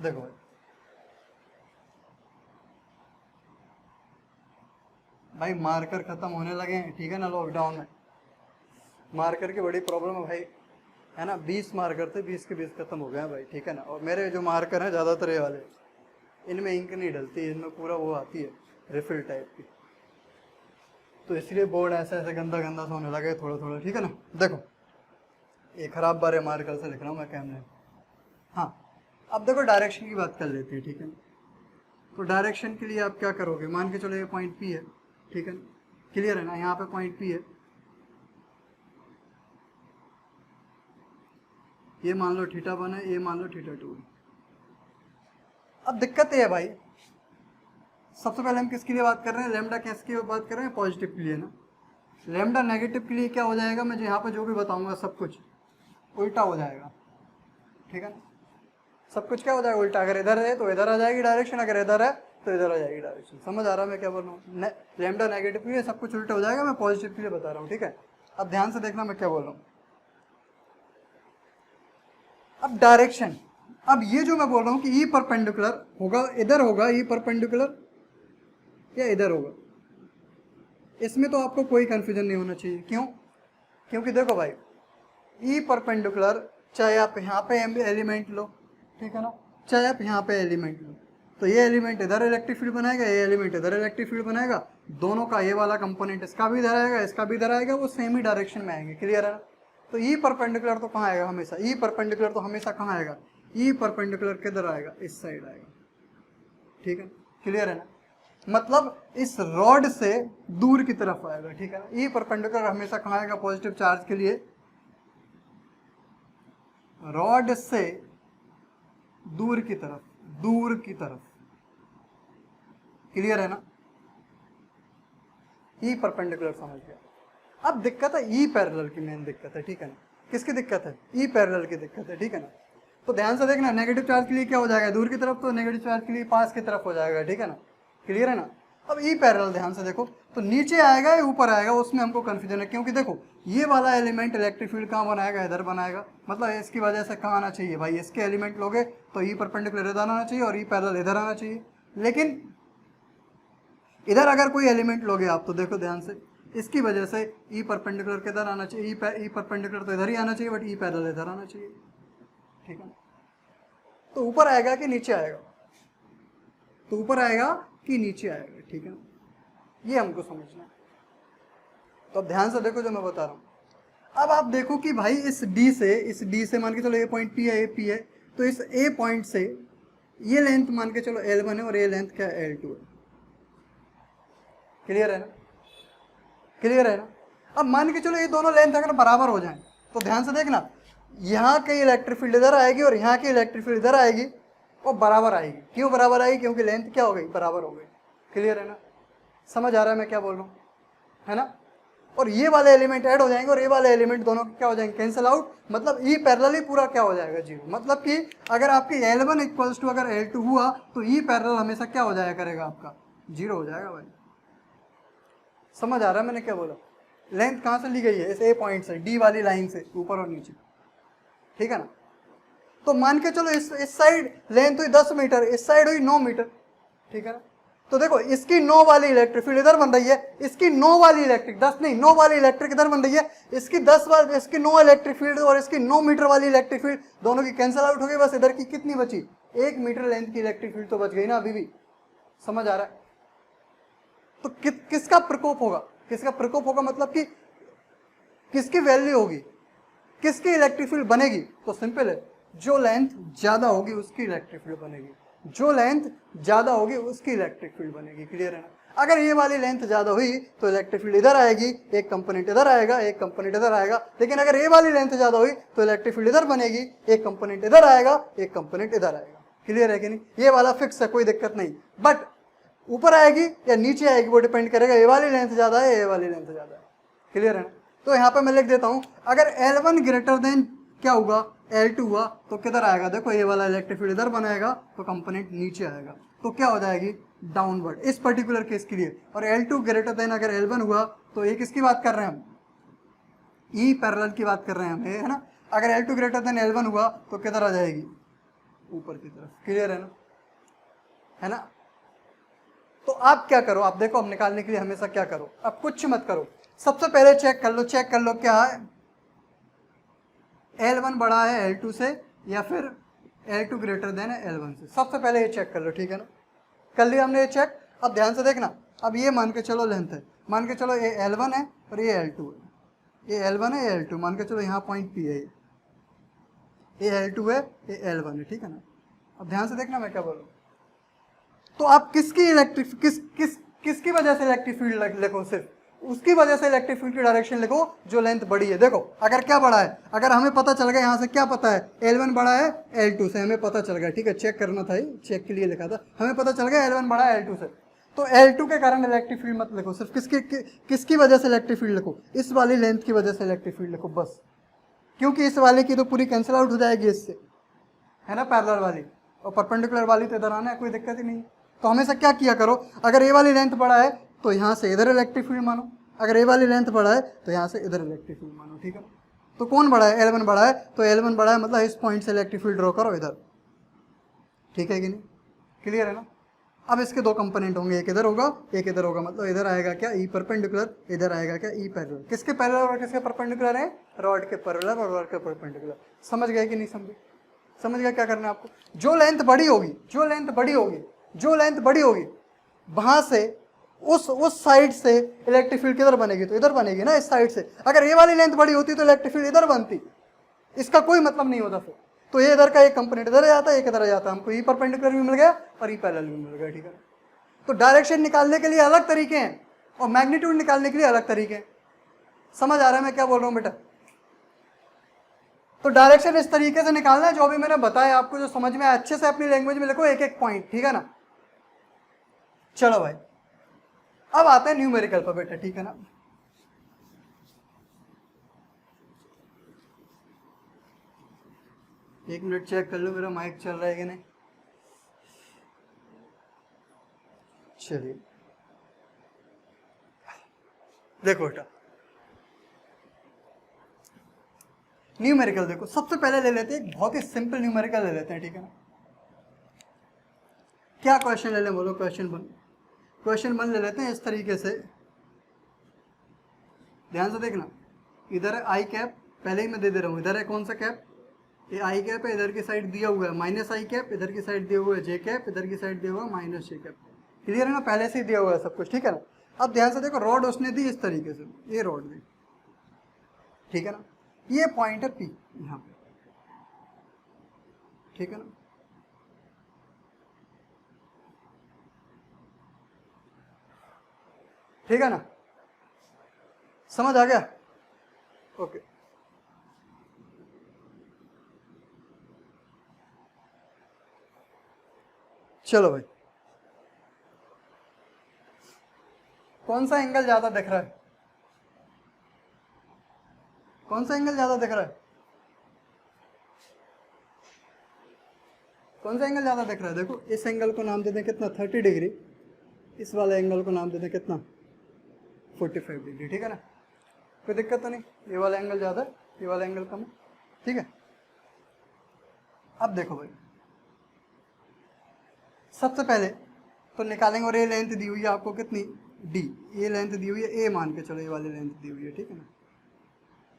देखो भाई मार्कर खत्म होने लगे हैं, ठीक है ना, लॉकडाउन में मार्कर की बड़ी प्रॉब्लम है भाई, है ना। 20 मार्कर थे, 20 के 20 खत्म हो गए हैं भाई, ठीक है ना। और मेरे जो मार्कर हैं ज़्यादातर ये वाले, इनमें इंक नहीं डलती, इनमें पूरा वो आती है रिफिल टाइप की, तो इसलिए बोर्ड ऐसे ऐसे गंदा गंदा सा होने लगा है थोड़ा थोड़ा, ठीक है ना। देखो ये खराब बार है, मार्कर से लिख रहा हूँ मैं कैमरे। हाँ, अब देखो डायरेक्शन की बात कर लेते हैं, ठीक है। तो डायरेक्शन के लिए आप क्या करोगे, मान के चलो ये पॉइंट पी है, ठीक है, क्लियर है ना, यहाँ पे पॉइंट पी है, ये मान लो θ1 है, ये मान लो θ2 है। अब दिक्कत ये है भाई, सबसे पहले हम किसके लिए बात कर रहे हैं, लैम्डा किसकी बात कर रहे हैं, पॉजिटिव के लिए ना। लैम्डा नेगेटिव के लिए क्या हो जाएगा, मैं यहाँ पे जो भी बताऊंगा सब कुछ उल्टा हो जाएगा, ठीक है ना। सब कुछ क्या हो जाएगा, उल्टा। अगर इधर है तो इधर आ जाएगी डायरेक्शन, अगर इधर है तो इधर आ जाएगी डायरेक्शन। समझ आ रहा है मैं क्या बोल रहा हूँ, लैम्डा नेगेटिव के लिए सब कुछ उल्टा हो जाएगा, मैं पॉजिटिव के लिए बता रहा हूँ, ठीक है। अब ध्यान से देखना मैं क्या बोल रहा हूँ। अब डायरेक्शन, अब ये जो मैं बोल रहा हूँ कि ई परपेंडिकुलर होगा, इधर होगा ई परपेंडिकुलर या इधर होगा, इसमें तो आपको कोई कंफ्यूजन नहीं होना चाहिए। क्यों? क्योंकि देखो भाई, ई परपेंडिकुलर, चाहे आप यहाँ पे एलिमेंट लो, ठीक है ना, चाहे आप यहाँ पे एलिमेंट लो, तो ये एलिमेंट इधर इलेक्ट्रिक फील्ड बनाएगा, ये एलिमेंट इधर इलेक्ट्रिक फील्ड बनाएगा, दोनों का ये वाला कंपोनेंट इसका भी इधर आएगा, इसका भी इधर आएगा, वो सेम ही डायरेक्शन में आएंगे। क्लियर है ना। तो ई परपेंडिकुलर तो कहाँ आएगा हमेशा, ई परपेंडिकुलर तो हमेशा कहाँ आएगा, ई परपेंडिकुलर किधर आएगा, इस साइड आएगा, ठीक है। क्लियर है ना, मतलब इस रॉड से दूर की तरफ आएगा, ठीक है ना। ई परपेंडिकुलर हमेशा कहाँ आएगा, पॉजिटिव चार्ज के लिए रॉड से दूर की तरफ, दूर की तरफ। क्लियर है ना, ई परपेंडिकुलर समझ गया। अब दिक्कत है ई पैरेलल की, मेन दिक्कत है, ठीक है ना। किसकी दिक्कत है, ई पैरेलल की दिक्कत है, ठीक है ना। तो ध्यान से देखना, नेगेटिव चार्ज के लिए क्या हो जाएगा, दूर की तरफ, तो नेगेटिव चार्ज के लिए पास की तरफ हो जाएगा, ठीक है ना। क्लियर है ना। अब ई पैरेलल ध्यान से देखो, तो नीचे आएगा या ऊपर आएगा, उसमें हमको कंफ्यूजन है, क्योंकि देखो ये वाला एलिमेंट इलेक्ट्रिक फील्ड कहाँ बनाएगा, इधर बनाएगा, मतलब इसकी वजह से कहाँ आना चाहिए भाई, इसके एलिमेंट लोगे तो ई परपेंडिकुलर इधर आना चाहिए और ई पैरेलल इधर आना चाहिए। लेकिन इधर अगर कोई एलिमेंट लोगे आप, तो देखो ध्यान से, इसकी वजह से ई परपेंडिकुलर किधर आना चाहिए, ई परपेंडिकुलर तो इधर ही आना चाहिए, बट ई पैरेलल इधर आना चाहिए, ठीक है। तो ऊपर आएगा कि नीचे आएगा, तो ऊपर आएगा कि नीचे आएगा, ठीक है, ये हमको समझना है। तो अब ध्यान से देखो जो मैं बता रहा हूँ। अब आप देखो कि भाई इस डी से मान के चलो ये पॉइंट पी है, ए पी है, तो इस ए पॉइंट से ये लेंथ मान के चलो L1 है और ये लेंथ क्या है, L2 है। क्लियर है ना, क्लियर है ना। अब मान के चलो ये दोनों लेंथ अगर बराबर हो जाए, तो ध्यान से देखना, यहाँ की इलेक्ट्रिक फील्ड इधर आएगी और यहाँ की इलेक्ट्रिक फील्ड इधर आएगी, वो बराबर आएगी। क्यों बराबर आएगी, क्योंकि लेंथ क्या हो गई, बराबर हो गई। क्लियर है ना, समझ आ रहा है मैं क्या बोल रहा हूँ, है ना। और ये वाले एलिमेंट ऐड हो जाएंगे और ये वाले एलिमेंट दोनों क्या हो जाएंगे, कैंसिल आउट, मतलब ई पैरेलल ही पूरा क्या हो जाएगा, जीरो। मतलब कि अगर आपकी L1 इक्वल्स टू अगर L2 हुआ, तो ई पैरेलल हमेशा क्या हो जाया करेगा, आपका जीरो हो जाएगा भाई। समझ आ रहा है मैंने क्या बोला। लेंथ कहाँ से ली गई है, इस ए पॉइंट से, डी वाली लाइन से, ऊपर और नीचे, ठीक है ना। तो मान के चलो इस साइड लेंथ हुई 10 मीटर, इस साइड हुई 9 मीटर, ठीक है ना। तो देखो इसकी 9 वाली इलेक्ट्रिक फील्ड इधर बन रही है, इसकी 9 वाली इलेक्ट्रिक, 10 नहीं 9 वाली इलेक्ट्रिक इधर बन रही है, इसकी 10 वाली, इसकी 9 इलेक्ट्रिक फील्ड और इसकी 9 मीटर वाली इलेक्ट्रिक फील्ड दोनों की कैंसिल आउट हो गई। बस इधर की कितनी बची, 1 मीटर लेंथ की इलेक्ट्रिक फील्ड तो बच गई ना अभी भी। समझ आ रहा है? तो किसका प्रकोप होगा, किसका प्रकोप होगा मतलब कि किसकी वैल्यू होगी, किसकी इलेक्ट्रिक फील्ड बनेगी? तो सिंपल है, जो लेंथ ज्यादा होगी उसकी इलेक्ट्रिक फील्ड बनेगी, जो लेंथ ज्यादा होगी उसकी इलेक्ट्रिक फील्ड बनेगी। क्लियर है ना? अगर ये वाली लेंथ ज्यादा हुई तो इलेक्ट्रिक फील्ड इधर आएगी, एक कंपोनेंट इधर आएगा, एक कंपोनेंट इधर आएगा। लेकिन अगर ये वाली लेंथ ज्यादा हुई तो इलेक्ट्रिक फील्ड इधर बनेगी, एक कंपोनेंट इधर आएगा, एक कंपोनेंट इधर आएगा। क्लियर है कि नहीं? ये वाला फिक्स है, कोई दिक्कत नहीं। बट ऊपर आएगी या नीचे आएगी वो डिपेंड करेगा ये वाली लेंथ ज्यादा है, ये वाली लेंथ ज्यादा है। क्लियर है ना? तो यहाँ पे मैं लिख देता हूं, अगर L1 ग्रेटर देन क्या होगा, L2 हुआ तो किधर आएगा? देखो ये वाला इलेक्ट्रिक फील्ड इधर बनाएगा तो कंपोनेंट नीचे आएगा, तो क्या हो जाएगी? डाउनवर्ड, इस पर्टिकुलर केस के लिए। और L2 ग्रेटर देन अगर L1 हुआ तो ये किसकी बात कर रहे हैं हम? ई पैरेलल की बात कर रहे हैं हम, है ना? अगर L2 ग्रेटर देन L1 हुआ तो किधर आ जाएगी? ऊपर की तरफ। क्लियर है ना? है ना? तो आप क्या करो, आप देखो, अब निकालने के लिए हमेशा क्या करो, अब कुछ मत करो, सबसे पहले चेक कर लो क्या है, L1 बड़ा है L2 से या फिर L2 ग्रेटर देन है L1 से। सबसे पहले ये चेक कर लो, ठीक है ना? कर लिया हमने ये चेक। अब ध्यान से देखना, अब ये मान के चलो लेंथ है, मान के चलो ये L1 है और ये L2 है, ये L1 है ये L2, मान के चलो यहाँ पॉइंट P है, ये L2 है ये L1 है, ठीक है ना? अब ध्यान से देखना मैं क्या बोलूँ। तो आप किसकी इलेक्ट्रिक किसकी वजह से इलेक्ट्रिक फील्ड लिखो, सिर्फ उसकी वजह से इलेक्ट्रिक फील्ड की डायरेक्शन लिखो जो लेंथ बड़ी है। देखो अगर क्या बड़ा है, अगर हमें पता चल गया यहाँ से, क्या पता है L1 बड़ा है L2 से, हमें पता चल गया, ठीक है? चेक करना था, चेक के लिए लिखा था, हमें पता चल गया L1 बड़ा है L2 से। तो L2 के कारण इलेक्ट्रिक फील्ड मत लिखो, सिर्फ किसकी वजह से इलेक्ट्रिक फील्ड लिखो, इस वाली लेंथ की वजह से इलेक्ट्रिक फील्ड लिखो बस, क्योंकि इस वाले की तो पूरी कैंसिल आउट हो जाएगी इससे, है ना? पैरेलल वाली, और परपेंडिकुलर वाली तो इधर आना है, कोई दिक्कत ही नहीं। तो हमेशा क्या किया करो, अगर ये वाली लेंथ बड़ा है तो यहाँ से इधर इलेक्ट्रिक फील्ड मानो, अगर ये वाली लेंथ बड़ा है तो यहाँ से इधर इलेक्ट्रिक फील्ड मानो, ठीक है? तो कौन बड़ा है? L1 बड़ा है, तो L1 बड़ा है मतलब इस पॉइंट से इलेक्ट्रिक फील्ड ड्रॉ करो इधर, ठीक है कि नहीं? क्लियर है ना? अब इसके दो कंपोनेंट होंगे, एक इधर होगा एक इधर होगा, मतलब इधर आएगा क्या ई परपेंडिकुलर, इधर आएगा क्या ई पैरेलल। किसके पैरेलल और किसके परपेंडिकुलर है? रॉड के पैरेलल और रॉड के परपेंडिकुलर। समझ गए कि नहीं समझे? समझ गया क्या करना है आपको? जो लेंथ बड़ी होगी, जो लेंथ बड़ी होगी, जो लेंथ बड़ी होगी, वहां से उस साइड से इलेक्ट्रिक फील्ड किधर बनेगी? तो इधर बनेगी ना, इस साइड से। अगर ये वाली लेंथ बड़ी होती तो इलेक्ट्रिक फील्ड इधर बनती, इसका कोई मतलब नहीं होता फिर। तो ये इधर का एक कंपोनेंट इधर आ जाता है, एक इधर आ जाता है, हमको ई परपेंडिकुलर भी मिल गया और ई पैरेलल भी मिल गया, ठीक है? तो डायरेक्शन निकालने के लिए अलग तरीके हैं और मैग्नीट्यूड निकालने के लिए अलग तरीके हैं। समझ आ रहा है मैं क्या बोल रहा हूँ बेटा? तो डायरेक्शन इस तरीके से निकालना है जो अभी मैंने बताया आपको, जो समझ में अच्छे से अपनी लैंग्वेज में लिखो एक एक पॉइंट, ठीक है ना? चलो भाई, अब आते हैं न्यूमेरिकल पर बेटा, ठीक है ना? एक मिनट चेक कर लो मेरा माइक चल रहा है कि नहीं। चलिए देखो बेटा, न्यूमेरिकल देखो, सबसे पहले ले लेते हैं बहुत ही सिंपल न्यूमेरिकल ले लेते हैं, ठीक है ना? क्या क्वेश्चन ले लें बोलो? क्वेश्चन 1 ले लेते हैं इस तरीके से, ध्यान से देखना। इधर है आई कैप, पहले ही मैं दे रहा हूँ, इधर है कौन सा कैप? ये आई कैप है, इधर की साइड दिया हुआ है माइनस आई कैप, इधर की साइड दिया हुआ है जे कैप, इधर की साइड दिया हुआ है माइनस जे कैप। क्लियर है ना? पहले से ही दिया हुआ है सब कुछ, ठीक है ना? अब ध्यान से देखो, रॉड उसने दी इस तरीके से, ये रॉड दी, ठीक है ना? ये पॉइंट है पी यहाँ पे, ठीक है ना? ठीक है ना? समझ आ गया? ओके, चलो भाई, कौन सा एंगल ज्यादा दिख रहा है? कौन सा एंगल ज्यादा दिख रहा है? कौन सा एंगल ज्यादा दिख रहा है? देखो इस एंगल को नाम दे दें कितना, 30 डिग्री, इस वाले एंगल को नाम दे दें कितना, 45 डिग्री, ठीक है ना? कोई दिक्कत तो नहीं, ये वाला एंगल ज्यादा है, ये वाला एंगल कम है, ठीक है? अब देखो भाई, सबसे पहले तो निकालेंगे, और ये लेंथ दी हुई है आपको कितनी, डी, ये लेंथ दी हुई है, ए मान के चलो, ये वाली लेंथ दी हुई है, ठीक है ना?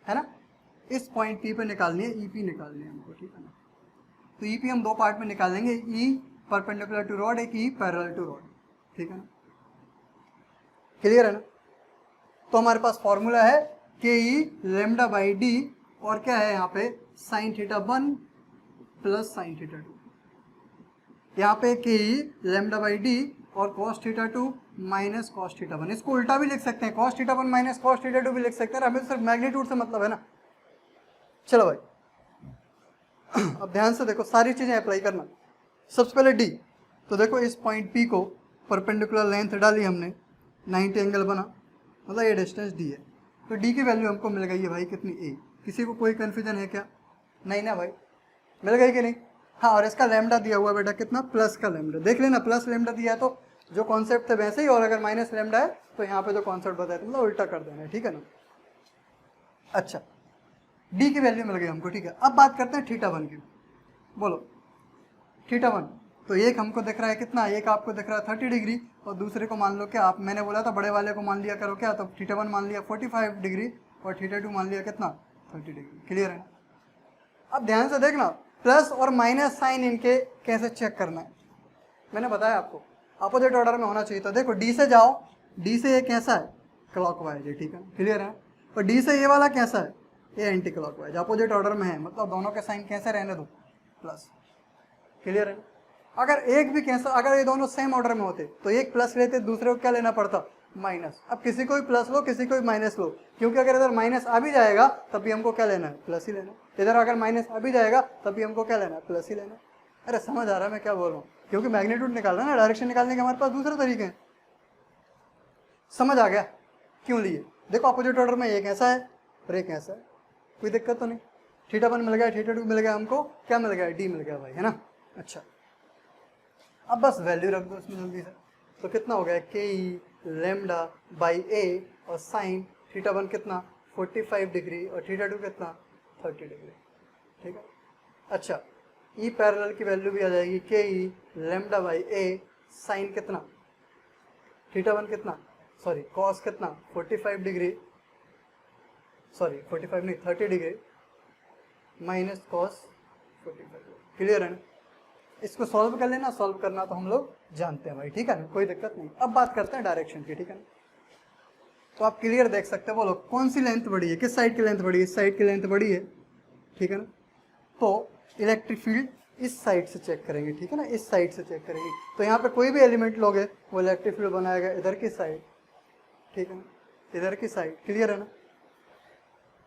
है ना? इस पॉइंट पी पे निकालनी है, ईपी निकालनी है हमको, ठीक है ना? तो ईपी हम दो पार्ट में निकालेंगे, ई परपेंडिकुलर टू रॉड, एक ई पैरेलल टू रॉड। ठीक है ना, क्लियर है ना। तो हमारे पास फॉर्मूला है k e lambda by D, और क्या है यहाँ पे sign theta 1 plus sine theta 2, यहाँ पे के ई लेमडा बाई डी और cos theta 2 minus cos theta 1। इसको उल्टा भी लिख सकते हैं, cos theta 1 minus cos theta 2 भी लिख सकते हैं, हमें तो सिर्फ मैग्नीट्यूड से मतलब है ना। चलो भाई अब ध्यान से देखो, सारी चीजें अप्लाई करना। सबसे पहले डी, तो देखो इस पॉइंट पी को परपेंडिकुलर लेंथ डाली हमने, 90 एंगल बना, मतलब ये डिस्टेंस डी है। तो डी की वैल्यू हमको मिल गई है भाई कितनी, ए। किसी को कोई कन्फ्यूजन है क्या? नहीं ना भाई, मिल गई कि नहीं? हाँ, और इसका लैम्डा दिया हुआ बेटा कितना, प्लस का लैम्डा, देख लेना प्लस लैम्डा दिया है तो जो कॉन्सेप्ट थे वैसे ही, और अगर माइनस लैम्डा है तो यहाँ पे जो कॉन्सेप्ट बताया था मतलब उल्टा कर देना है, ठीक है ना। अच्छा, डी की वैल्यू मिल गई हमको, ठीक है। अब बात करते हैं थीटा 1 की। बोलो थीटा 1, तो एक हमको दिख रहा है कितना, एक आपको दिख रहा है 30 डिग्री, और दूसरे को मान लो क्या, आप मैंने बोला था बड़े वाले को मान लिया करो क्या, तो थीटा 1 मान लिया 45 डिग्री और थीटा 2 मान लिया कितना, 30 डिग्री। क्लियर है? अब ध्यान से देखना, प्लस और माइनस साइन इनके कैसे चेक करना है, मैंने बताया आपको अपोजिट ऑर्डर में होना चाहिए। तो देखो डी से जाओ, डी से ये कैसा है, क्लॉकवाइज है, ठीक है, क्लियर है। और डी से ये वाला कैसा है, ये एंटी क्लॉकवाइज, अपोजिट ऑर्डर में है, मतलब दोनों के साइन कैसे रहने दो, प्लस। क्लियर है? अगर एक भी कैंसिल, अगर ये दोनों सेम ऑर्डर में होते तो एक प्लस लेते, दूसरे को क्या लेना पड़ता, माइनस। अब किसी को भी प्लस लो, किसी को भी माइनस लो, क्योंकि अगर इधर माइनस आ भी जाएगा तब भी हमको क्या लेना है, प्लस ही लेना। इधर अगर माइनस आ भी जाएगा तब भी हमको क्या लेना है, प्लस ही लेना। अरे समझ आ रहा है मैं क्या बोल रहा हूँ? क्योंकि मैग्नीट्यूड निकालना है ना, डायरेक्शन निकालने के हमारे पास दूसरे तरीके हैं। समझ आ गया क्यों लिए? देखो अपोजिट ऑर्डर में एक ऐसा है और एक ऐसा है, कोई दिक्कत तो नहीं। थीटा 1 मिल गया, थीटा 2 मिल गया, हमको क्या मिल गया, डी मिल गया भाई, है ना। अच्छा, अब बस वैल्यू रख दो इसमें जल्दी से। तो कितना हो गया, के ई लेमडा बाई ए, और साइन थीटा 1 कितना 45 डिग्री और थीटा 2 कितना 30 डिग्री, ठीक है। अच्छा, ई पैरेलल की वैल्यू भी आ जाएगी, के e lambda by A sign कितना थीटा 1 कितना, सॉरी कॉस कितना 45 डिग्री, सॉरी 45 नहीं 30 डिग्री माइनस कॉस 45। क्लियर है ना? इसको सॉल्व कर लेना, सॉल्व करना तो हम लोग जानते हैं भाई, ठीक है ना, कोई दिक्कत नहीं। अब बात करते हैं डायरेक्शन की, ठीक है ना। तो आप क्लियर देख सकते हैं, बोलो कौन सी लेंथ बड़ी है, किस साइड की लेंथ बड़ी है, इस साइड की लेंथ बड़ी है, ठीक है ना। तो इलेक्ट्रिक फील्ड इस साइड से चेक करेंगे, ठीक है ना, इस साइड से चेक करेंगे। तो यहाँ पे कोई भी एलिमेंट लोगे वो इलेक्ट्रिक फील्ड बनाएगा इधर की साइड, ठीक है ना, इधर की साइड। क्लियर है ना?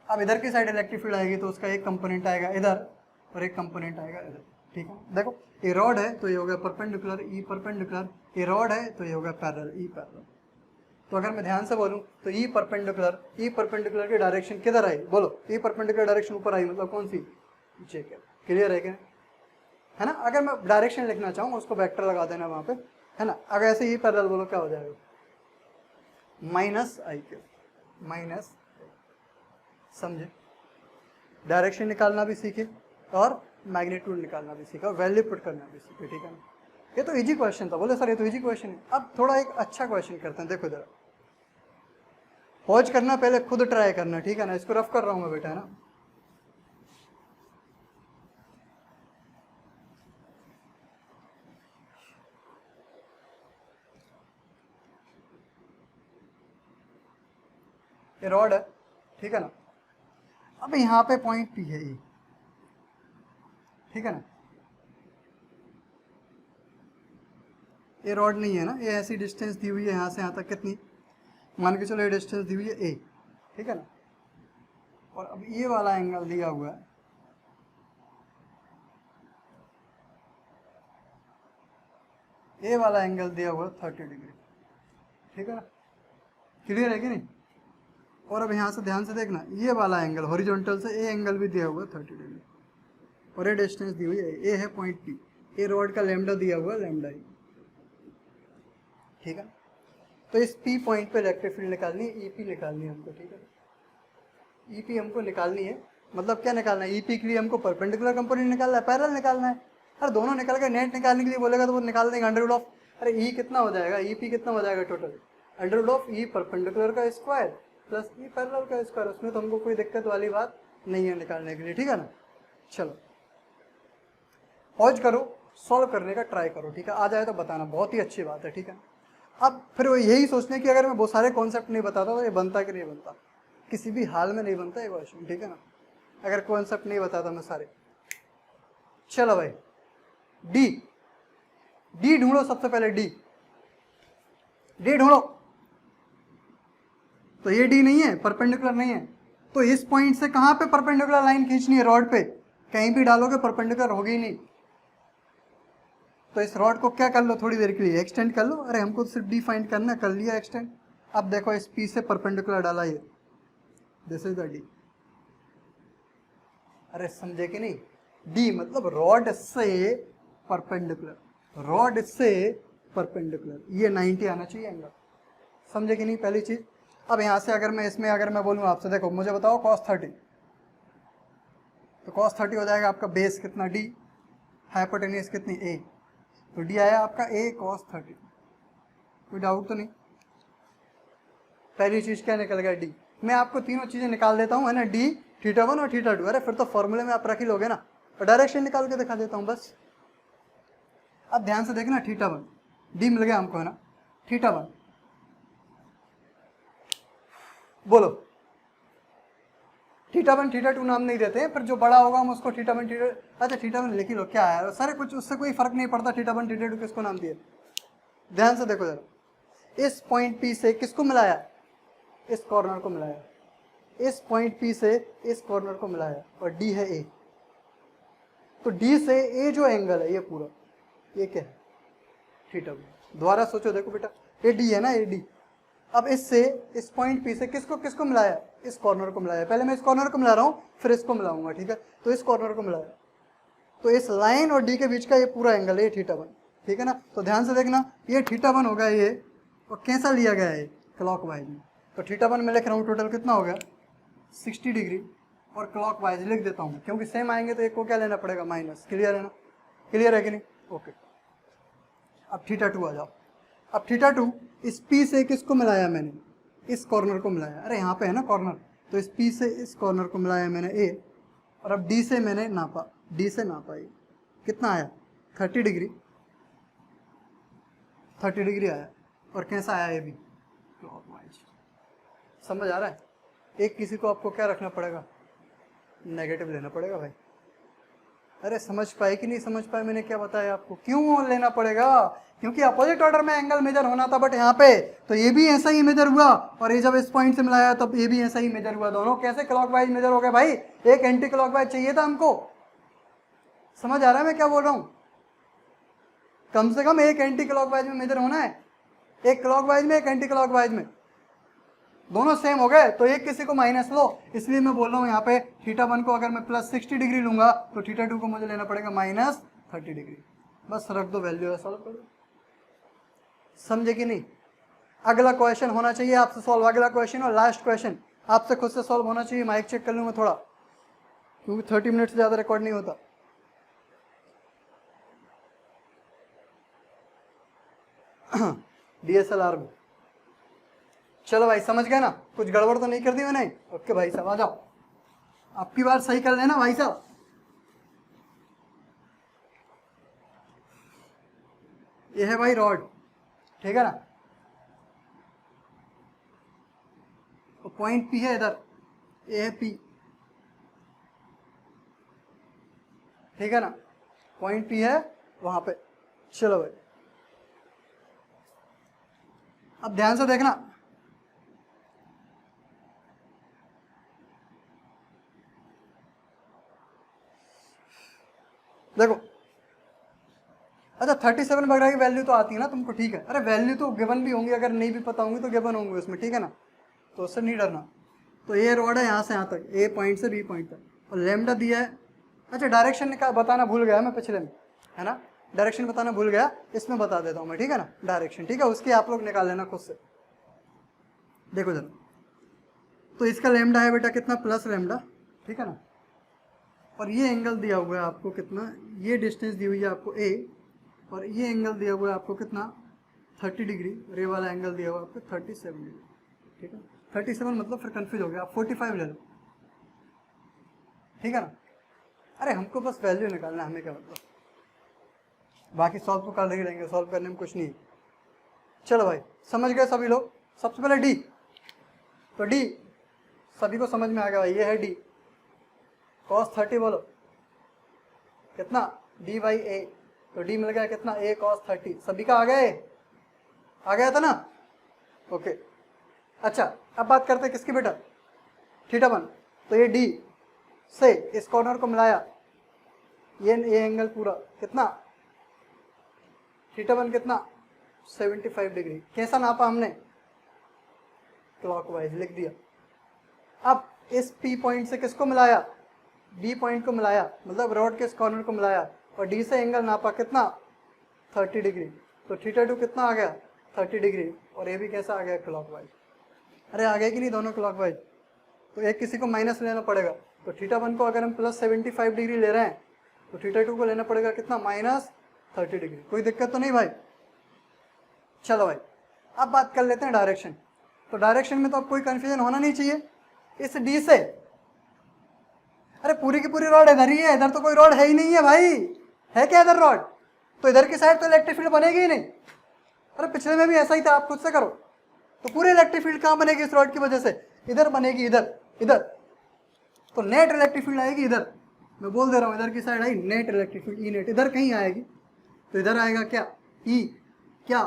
अब इधर की साइड इलेक्ट्रिक फील्ड आएगी तो उसका एक कंपोनेंट आएगा इधर और एक कंपोनेंट आएगा इधर, ठीक है। देखो ये रॉड है तो ये हो गया परपेंडिकुलर, ई परपेंडिकुलर, ये रॉड है तो ये हो गया पैरेलल, ई पैरेलल। तो अगर मैं ध्यान से बोलूं तो ई परपेंडिकुलर की डायरेक्शन किधर आई, बोलो ई परपेंडिकुलर डायरेक्शन ऊपर आई, मतलब कौन सी, नीचे के। क्लियर है क्या, है ना। अगर मैं डायरेक्शन लिखना चाहूँ उसको वेक्टर लगा देना वहां पे, है ना। अगर ऐसे ई पैरेलल बोलो क्या हो जाएगा, माइनस आई क्यू, माइनस। समझे? डायरेक्शन निकालना भी सीखे और मैग्नीट्यूड निकालना भी सीखा, वैल्यू पुट करना भी सीखे, ठीक है ना। ये तो इजी क्वेश्चन था, बोले सर ये तो इजी क्वेश्चन है। अब थोड़ा एक अच्छा क्वेश्चन करते हैं, देखो जरा, पॉज करना, पहले खुद ट्राई करना, ठीक है ना। इसको रफ कर रहा हूं मैं बेटा, है ना। ये रॉड है, ठीक है ना। अब यहाँ पे पॉइंट पी है, ठीक है ना। ये रॉड नहीं है ना, ये ऐसी डिस्टेंस दी हुई है यहाँ से यहाँ तक, कितनी मान के चलो ये डिस्टेंस दी हुई है ए, ठीक है ना। और अब ये वाला एंगल दिया हुआ है, ये वाला एंगल दिया हुआ है 30 डिग्री, ठीक है ना। क्लियर है कि नहीं? और अब यहाँ से ध्यान से देखना, ये वाला एंगल हॉरिजॉन्टल से ये एंगल भी दिया हुआ है 30 डिग्री, और ये डिस्टेंस दी हुई है, ये है पॉइंट पी, ये रॉड का लैम्डा दिया हुआ है, लैम्डा ही, ठीक है। तो इस पी पॉइंट पे इलेक्ट्रिक फील्ड निकालनी है, ईपी निकालनी है हमको, ठीक है। ईपी हमको निकालनी है, मतलब क्या निकालना है, ईपी के लिए हमको परपेंडिकुलर कंपोनेंट निकालना है, पैरेलल निकालना है। अरे दोनों निकाल के नेट निकालने के लिए बोलेगा तो वो निकाल देंगे अंडर रूट ऑफ, अरे ई कितना हो जाएगा, ईपी कितना हो जाएगा total, under root of E perpendicular का स्क्वायर प्लस ई पैरेलल का स्क्वायर। उसमें तो हमको कोई दिक्कत वाली बात नहीं है निकालने के लिए, ठीक है ना। चलो पॉज करो, सॉल्व करने का ट्राई करो, ठीक है। आ जाए तो बताना, बहुत ही अच्छी बात है, ठीक है। अब फिर वो यही सोचने कि अगर मैं बहुत सारे कॉन्सेप्ट नहीं बताता तो ये बनता कि नहीं बनता, किसी भी हाल में नहीं बनता ये क्वेश्चन, ठीक है ना, अगर कॉन्सेप्ट नहीं बताता मैं सारे। चलो भाई डी, डी ढूंढो सबसे पहले, डी, डी ढूंढो। तो ये डी नहीं है, परपेंडिकुलर नहीं है, तो इस पॉइंट से कहां पे परपेंडिकुलर लाइन खींचनी है, रॉड पे, कहीं भी डालोगे परपेंडिकुलर होगी ही नहीं। तो इस रॉड को क्या कर लो, थोड़ी देर के लिए एक्सटेंड कर लो। अरे हमको तो सिर्फ डी फाइंड करना, कर लिया एक्सटेंड। अब देखो इस पी से परपेंडिकुलर डाला ये, दिस इज द डी। अरे समझे कि नहीं, डी मतलब रॉड से परपेंडिकुलर, रॉड से परपेंडिकुलर, ये 90 आना चाहिए एंगल, समझे कि नहीं पहली चीज। अब यहां से अगर मैं इसमें अगर मैं बोलूँ आपसे, देखो मुझे बताओ cos 30, तो cos 30 हो जाएगा आपका बेस कितना डी, हाइपोटेन्यूज कितनी ए, तो डी आया आपका a cos 30, कोई डाउट तो नहीं। पहली चीज क्या निकल गया डी। मैं आपको तीनों चीजें निकाल देता हूँ है ना, डी, θ1 और θ2। अरे फिर तो फॉर्मूले में आप रख ही लोगे ना, और डायरेक्शन निकाल के दिखा देता हूँ बस। अब ध्यान से देखना, θ1 डी मिल गया हमको है ना, θ1 बोलो, θ1 θ2 नाम नहीं देते हैं, फिर जो बड़ा होगा हम उसको θ1 θ2, अच्छा θ1 लिख ही लो, क्या है सारे, कुछ उससे कोई फर्क नहीं पड़ता θ1 θ2 किसको नाम दिए। ध्यान से देखो जरा, इस पॉइंट पी से किसको मिलाया, इस कॉर्नर को मिलाया, इस पॉइंट पी से इस कॉर्नर को मिलाया, और डी है ए, तो डी से ए जो एंगल है ये पूरा, ये क्या है, θ1। दोबारा सोचो, देखो बेटा ये डी है ना, ये डी। अब इससे इस पॉइंट पी से किसको किसको मिलाया, इस कॉर्नर को मिलाया। पहले मैं इस कॉर्नर को मिला रहा हूँ, फिर इसको मिलाऊंगा, ठीक है। तो इस कॉर्नर को मिलाया, तो इस लाइन और डी के बीच का ये पूरा एंगल है θ1, ठीक है ना। तो ध्यान से देखना, ये θ1 होगा ये, और कैसा लिया गया है, क्लॉकवाइज में। तो θ1 में लिख रहा हूँ टोटल कितना हो गया 60 डिग्री, और क्लॉकवाइज लिख देता हूँ क्योंकि सेम आएंगे तो एक को क्या लेना पड़ेगा, माइनस। क्लियर है ना, क्लियर है कि नहीं, ओके। अब θ2 आ जाओ। अब θ2 इस P से किसको मिलाया मैंने, इस कॉर्नर को मिलाया, अरे यहाँ पे है ना कॉर्नर, तो इस P से इस कॉर्नर को मिलाया मैंने A, और अब D से मैंने नापा, D से नापा, ये कितना आया 30 डिग्री, 30 डिग्री आया। और कैसा आया ये भी, क्लॉकवाइज। समझ आ रहा है। एक किसी को आपको क्या रखना पड़ेगा, नेगेटिव लेना पड़ेगा भाई। अरे समझ पाए कि नहीं समझ पाए, मैंने क्या बताया आपको, क्यों लेना पड़ेगा, क्योंकि अपोजिट ऑर्डर में एंगल मेजर होना था, बट यहाँ पे तो ये भी ऐसा ही मेजर हुआ, और ये जब इस पॉइंट से मिलाया तब ये भी ऐसा ही मेजर हुआ। दोनों कैसे क्लॉकवाइज मेजर हो गए भाई, एक एंटी क्लॉकवाइज चाहिए था हमको। समझ आ रहा है मैं क्या बोल रहा हूँ, कम से कम एक एंटी क्लॉकवाइज में मेजर होना है, एक क्लॉकवाइज में एक एंटी क्लॉकवाइज में, दोनों सेम हो गए तो एक किसी को माइनस लो। इसलिए मैं बोल रहा हूँ यहाँ पे θ1 को अगर मैं प्लस 60 डिग्री लूंगा तो θ2 को मुझे लेना पड़ेगा माइनस 30 डिग्री। बस रख दो वैल्यू, सॉल्व कर दो। समझे कि नहीं। अगला क्वेश्चन होना चाहिए आपसे सॉल्व, अगला क्वेश्चन और लास्ट क्वेश्चन आपसे खुद से सॉल्व होना चाहिए। माइक चेक कर लूँ मैं थोड़ा, क्योंकि 30 मिनट से ज़्यादा रिकॉर्ड नहीं होता। DSLR में चलो भाई, समझ गए ना, कुछ गड़बड़ तो नहीं कर दी मैंने। ओके भाई साहब आ जाओ, आपकी बात सही कर लेना भाई साहब। ये है भाई रॉड, ठीक है ना, तो पॉइंट पी है इधर, ये है पी, ठीक है ना, पॉइंट पी है वहां पे। चलो भाई अब ध्यान से देखना, देखो अच्छा 37 वगैरह की वैल्यू तो आती है ना तुमको, ठीक है। अरे वैल्यू तो गिवन भी होंगी, अगर नहीं भी पता होंगी तो गिवन होंगे उसमें, ठीक है ना, तो उससे नहीं डरना। तो ये रोड है यहाँ से यहाँ तक, ए पॉइंट से बी पॉइंट तक, और लेमडा दिया है। अच्छा डायरेक्शन बताना भूल गया मैं पिछले में, है ना, डायरेक्शन बताना भूल गया, इसमें बता देता हूँ मैं, ठीक है ना, डायरेक्शन, ठीक है, उसकी आप लोग निकाल लेना खुद से। देखो जरा, तो इसका लेमडा है बेटा कितना, प्लस लेमडा, ठीक है ना, और ये एंगल दिया हुआ है आपको कितना, ये डिस्टेंस दी हुई है आपको ए, और ये एंगल दिया हुआ है आपको कितना 30 डिग्री, और ये वाला एंगल दिया हुआ है आपको 37 डिग्री, ठीक है। 37 मतलब फिर कंफ्यूज हो गया, आप 45 ले लो, ठीक है ना। अरे हमको बस वैल्यू निकालना है, हमें क्या मतलब, बाकी सॉल्व तो कर ही लेंगे, सॉल्व करने में कुछ नहीं। चलो भाई समझ गए सभी लोग। सबसे पहले डी, तो डी सभी को समझ में आ गया भाई, ये है डी। cos 30 बोलो कितना, डी बाई ए, तो डी मिल गया कितना, a cos 30। सभी का आ गया था ना, ओके। अच्छा अब बात करते हैं किसकी बेटा, थीटा 1। तो ये डी से इस कॉर्नर को मिलाया, ये एंगल पूरा कितना, थीटा 1 कितना 75 डिग्री। कैसा नापा हमने, क्लॉकवाइज लिख दिया। अब इस पी पॉइंट से किसको मिलाया, डी पॉइंट को मिलाया, मतलब रॉड के इस कॉर्नर को मिलाया, और डी से एंगल नापा कितना 30 डिग्री। तो थीटा 2 कितना आ गया 30 डिग्री, और ये भी कैसा आ गया क्लॉकवाइज। अरे आ गया कि नहीं दोनों क्लॉकवाइज, तो एक किसी को माइनस लेना पड़ेगा। तो थीटा 1 को अगर हम प्लस 75 डिग्री ले रहे हैं, तो थीटा 2 को लेना पड़ेगा कितना, माइनस 30 डिग्री। कोई दिक्कत तो नहीं भाई। चलो भाई अब बात कर लेते हैं डायरेक्शन। तो डायरेक्शन में तो अब कोई कंफ्यूजन होना नहीं चाहिए। इस डी से, अरे पूरी की पूरी रॉड इधर ही है, इधर तो कोई रॉड है ही नहीं है भाई, है क्या इधर रॉड, तो इधर की साइड तो इलेक्ट्रिक फील्ड बनेगी ही नहीं। अरे पिछले में भी ऐसा ही था, आप खुद से करो। तो पूरी इलेक्ट्रिक फील्ड कहाँ बनेगी इस रॉड की वजह से, इधर बनेगी, इधर। तो नेट इलेक्ट्रिक फील्ड आएगी इधर, मैं बोल दे रहा हूँ, इधर की side I net electric field, E net इधर कहीं आएगी। तो इधर आएगा क्या, ई क्या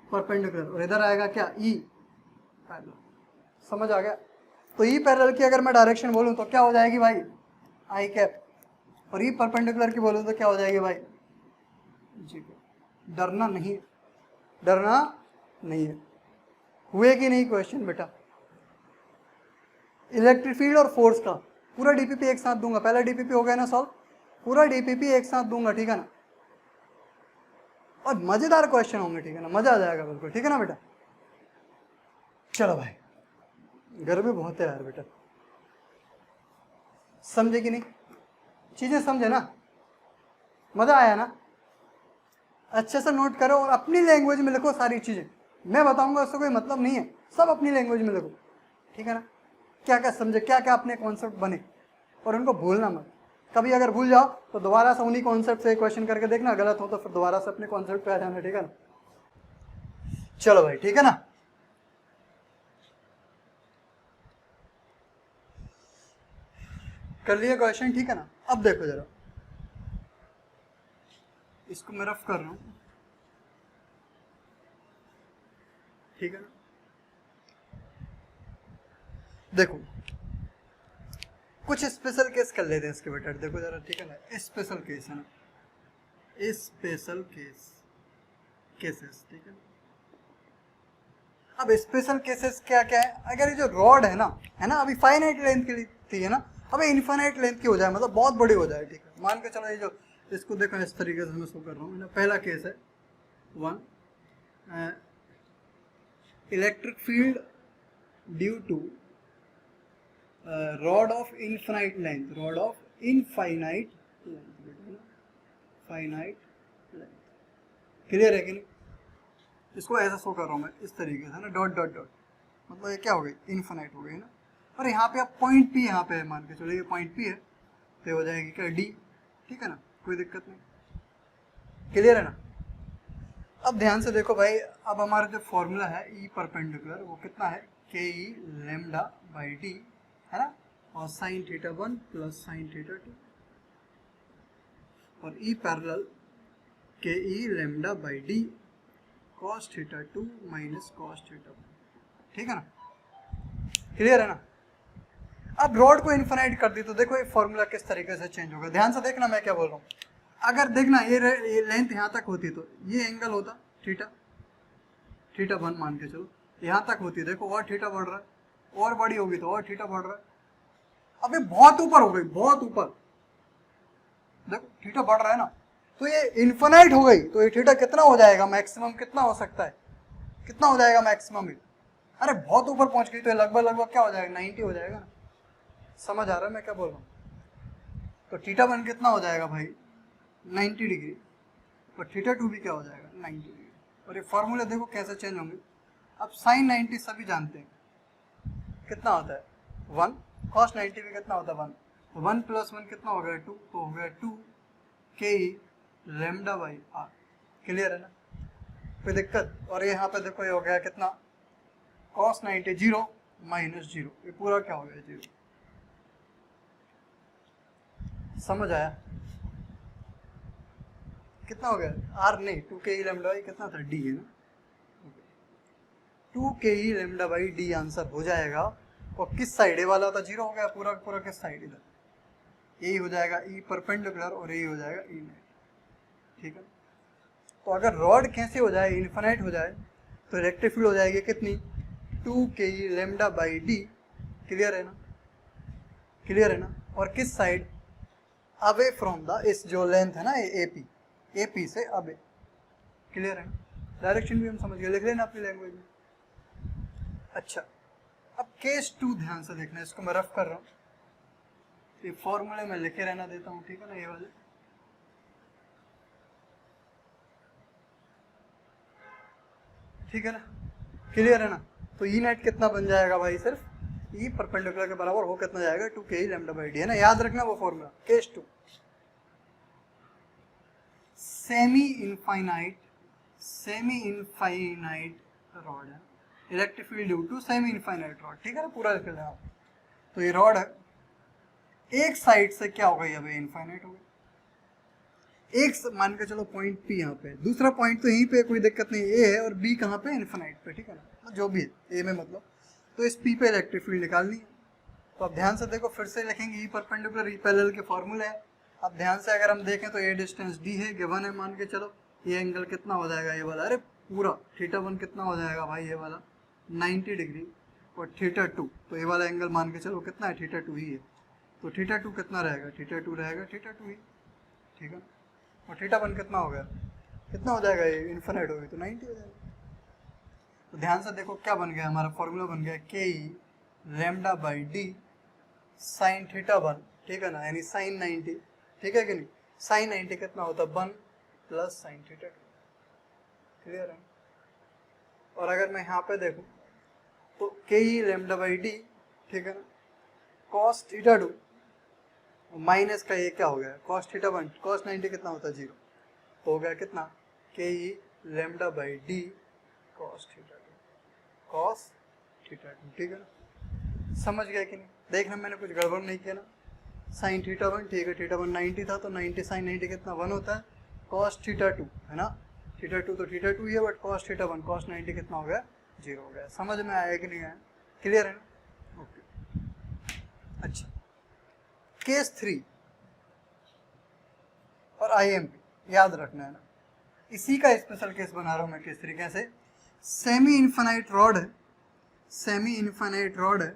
परपेंडिकुलर, और इधर आएगा क्या, ई पैरेलल। समझ आ गया। तो ई पैरेलल की अगर मैं डायरेक्शन बोलूँ तो क्या हो जाएगी भाई, आई कैप, और ई परपेंडिकुलर की बोलूँ तो क्या हो जाएगी भाई, जी। डरना नहीं है। हुए कि नहीं क्वेश्चन बेटा, इलेक्ट्रिक फील्ड और फोर्स का पूरा डीपीपी एक साथ दूंगा। पहला डीपीपी हो गया ना सॉल्व, पूरा डीपीपी एक साथ दूंगा, ठीक है ना। और मजेदार क्वेश्चन होंगे, ठीक है ना, मजा आ जाएगा बिल्कुल, ठीक है ना बेटा। चलो भाई गर्मी बहुत है यार बेटा, समझे कि नहीं, चीजें समझे ना, मजा आया ना। अच्छे से नोट करो और अपनी लैंग्वेज में लिखो सारी चीजें, मैं बताऊंगा उससे कोई मतलब नहीं है, सब अपनी लैंग्वेज में लिखो, ठीक है ना। क्या क्या समझे, क्या क्या अपने कॉन्सेप्ट बने, और उनको भूलना मत। कभी अगर भूल जाओ तो दोबारा से उन्हीं कॉन्सेप्ट से क्वेश्चन करके देखना, गलत हो तो फिर दोबारा से अपने कॉन्सेप्ट पे आ जाना, ठीक है ना। चलो भाई ठीक है ना। कर लिए क्वेश्चन, ठीक है ना। अब देखो जरा, इसको मैं रफ कर रहा हूं, ठीक है ना। देखो कुछ स्पेशल केस कर लेते हैं इसके बेटा, देखो जरा, ठीक है ना। स्पेशल केस है ना, स्पेशल केसेस, ठीक है। अब स्पेशल केसेस क्या क्या है, अगर ये जो रॉड है ना अभी फाइनाइट लेंथ की थी है ना, अब इनफाइनाइट लेंथ की हो जाए, मतलब बहुत बड़ी हो जाए, ठीक है। मान के चलो ये जो, इसको देखो इस तरीके से मैं शो कर रहा हूँ। पहला केस है 1, electric field due to rod of infinite length, finite length, clear है कि नहीं। इसको ऐसा शो कर रहा हूँ मैं इस तरीके से ना, डॉट, मतलब ये क्या हो गई, इनफाइनाइट हो गई ना। और यहाँ पे अब पॉइंट पी यहाँ पे है, मान के चलो ये पॉइंट पी है, तो हो जाएगी क्या, डी, ठीक है ना, कोई दिक्कत नहीं, क्लियर है ना। अब ध्यान से देखो भाई, अब हमारा जो फॉर्मूला है ई परपेंडिकुलर, वो कितना है, k e lambda by D, है ना, और sine theta 1 plus sine theta 2, और E parallel k e lambda by d cos theta 2 minus cos theta 1, ठीक है ना, क्लियर है ना। अब रॉड को इनफाइनाइट कर दी तो देखो ये फॉर्मूला किस तरीके से चेंज होगा। ध्यान से देखना मैं क्या बोल रहा हूँ। अगर देखना ये लेंथ यहाँ तक होती तो ये एंगल होता थीटा 1 मान के चलो, यहाँ तक होती, देखो और थीटा बढ़ रहा है, और बड़ी होगी तो और थीटा बढ़ रहा है। अब ये बहुत ऊपर हो गई, बहुत ऊपर, देखो थीटा बढ़ रहा है ना, तो ये इनफाइनाइट हो गई, तो ये थीटा कितना हो जाएगा, मैक्सिमम कितना हो सकता है, कितना हो जाएगा मैक्सिमम। अरे बहुत ऊपर पहुंच गई तो ये लगभग क्या हो जाएगा, 90 हो जाएगा ना। समझ आ रहा है मैं क्या बोल रहा हूँ। तो थीटा 1 कितना हो जाएगा भाई, 90 डिग्री, और थीटा 2 भी क्या हो जाएगा, 90 डिग्री। और ये फॉर्मूले देखो कैसे चेंज होंगे। अब साइन 90 सभी जानते हैं कितना होता है 1, कॉस 90 भी कितना होता है 1, तो 1 प्लस 1 कितना हो गया 2, तो हो गया 2 k e lambda by are, clear है ना। कोई दिक्कत? और ये यहाँ पे देखो ये हो गया कितना, cos 90 0 माइनस 0, ये पूरा क्या हो गया 0। समझ आया? कितना हो गया? आर नहीं 2ke लैम्डा बाई कितना था, डी है ना, 2ke lambda by D answer हो जाएगा। और किस साइड, ए वाला था 0 हो गया, पूरा पूरा किस साइड, इधर यही हो जाएगा ई परपेंडिकुलर और यही हो जाएगा ई नेट, ठीक है। तो अगर रॉड कैसे हो जाए, इन्फिनाइट हो जाए, तो इलेक्ट्रिक फील्ड हो जाएगी कितनी, 2ke lambda by D, clear है ना, क्लियर है ना। और किस साइड, अवे फ्रॉम द, इस जो लेंथ है ना एपी से अवे, क्लियर है ना। डायरेक्शन भी हम समझ गए, लिख लेना अपनी लैंग्वेज में। अच्छा, अब केस 2 ध्यान से देखना, इसको मैं रफ कर रहा हूँ, ये फॉर्मूले में लिखे रहना देता हूँ, ठीक है ना, ये वाले। ठीक है ना, क्लियर है ना। तो ई नेट कितना बन जाएगा भाई, सिर्फ ई परपेंडिकुलर के बराबर हो कितना जाएगा, 2ke लैम्डा बाई डी, है ना, याद रखना वो formula. Case 2 semi infinite rod है, electric field due to semi infinite rod, ठीक है ना, पूरा लिख लेना। तो ये रॉड है, एक साइड से क्या हो गई, अब इनफाइनाइट हो गई, एक मान के चलो पॉइंट पी यहाँ पे, दूसरा पॉइंट तो यहीं पे, कोई दिक्कत नहीं, ए है, और बी कहाँ पे, इनफाइनाइट पे, ठीक है ना, जो भी है ए में मतलब। तो इस पी पे इलेक्ट्रिक फील्ड निकालनी है। तो अब ध्यान से देखो, फिर से लिखेंगे ई परपेंडिकुलर ई पैरेलल के फॉर्मूले है। अब ध्यान से अगर हम देखें तो ए डिस्टेंस डी है, गिवन है, मान के चलो ये एंगल कितना हो जाएगा, ये वाला, अरे पूरा θ1 कितना हो जाएगा भाई, ये वाला 90 डिग्री, और θ2, तो ये वाला एंगल मान के चलो कितना है, θ2 ही है। तो θ2 कितना रहेगा, θ2 रहेगा θ2 ही, ठीक है। और θ1 कितना हो गया, कितना हो जाएगा, ये इन्फिनिट होगी तो 90 हो जाएगा। तो ध्यान से देखो क्या बन गया, हमारा फॉर्मूला बन गया ke lambda by d sine θ1, ठीक है ना, यानी साइन 90, ठीक है कि नहीं। साइन 90 कितना होता है, 1 प्लस साइन θ2, क्लियर है। और अगर मैं यहाँ पे देखूँ तो ke लैम्डा बाई डी, ठीक है ना, cos θ2 माइनस का ये क्या हो गया, cos θ1, cos 90 कितना होता है 0, तो हो गया कितना, ke lambda by D cos θ2, ठीक है ना। समझ गया कि नहीं, देखना मैंने कुछ गड़बड़ नहीं किया ना। साइन θ1, ठीक है, θ1 90 था, तो 90 साइन 90 कितना 1 होता है, cos θ2 है ना, θ2 तो θ2 ही है, बट cos θ1 cos 90 कितना हो गया, 0 हो गया। समझ में आया कि नहीं आया, क्लियर है ना, ओके। अच्छा, केस 3 और IMP याद रखना है ना, इसी का स्पेशल केस बना रहा हूं मैं। केस 3 कैसे, सेमी इनफाइनाइट रॉड है, सेमी इनफाइनाइट रॉड है,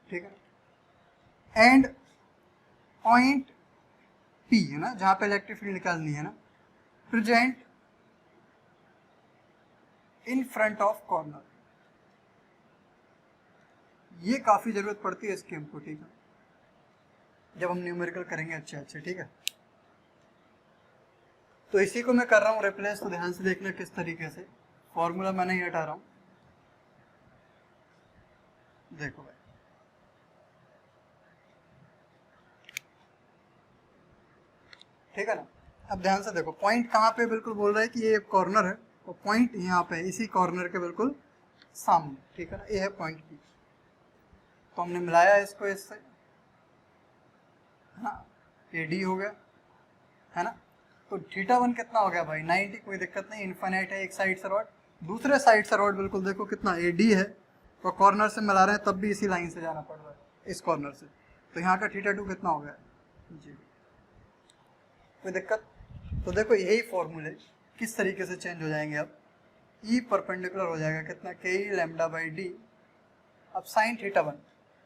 ठीक है, एंड पॉइंट P है ना, जहां पे इलेक्ट्रिक फील्ड निकालनी है ना, present in front of corner. ये काफी जरूरत पड़ती है इसकी हमको, ठीक है, जब हम न्यूमेरिकल करेंगे अच्छे, ठीक है। तो इसी को मैं कर रहा हूँ रिप्लेस, तो ध्यान से देखना किस तरीके से, फॉर्मूला मैं नहीं हटा रहा हूँ, देखो भाई, ठीक है ना। अब ध्यान से देखो, पॉइंट कहाँ पे बिल्कुल बोल रहा है कि ये कॉर्नर है, और पॉइंट यहाँ पे इसी कॉर्नर के बिल्कुल सामने, ठीक है ना, ये है पॉइंट P। तो हमने मिलाया इसको इससे, है ना, ये D हो गया, है ना। तो θ1 कितना हो गया भाई, 90, कोई दिक्कत नहीं, इनफाइनाइट है, एक साइड से रॉड, दूसरे साइड से रॉड बिल्कुल देखो कितना AD है, और कॉर्नर से मिला रहे हैं, तब भी इसी लाइन से जाना पड़ रहा है, इस कॉर्नर से। तो यहाँ का θ2 कितना हो गया जी, कोई दिक्कत। तो देखो यही फॉर्मूले किस तरीके से चेंज हो जाएंगे, अब ई परपेंडिकुलर हो जाएगा कितना, ke लैम्डा बाई डी, अब साइन θ1,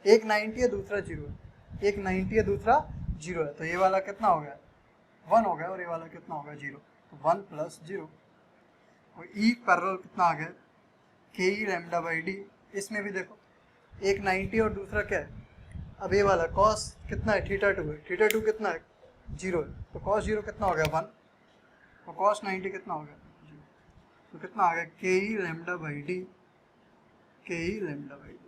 एक 90 है दूसरा 0 है, एक 90 है दूसरा 0 है, तो ये वाला कितना हो गया 1 हो गया, और ये वाला कितना होगा 0, तो 1 प्लस 0, और ई पैरेलल कितना आ गया, ke लैम्डा बाई डी, इसमें भी देखो एक 90 और दूसरा क्या है, अब ये वाला cos कितना है, θ2 है, θ2 कितना है 0 है, तो cos 0 कितना हो गया 1, और cos 90 कितना हो गया 0, तो कितना आ गया ke lambda by D, ke lambda by D.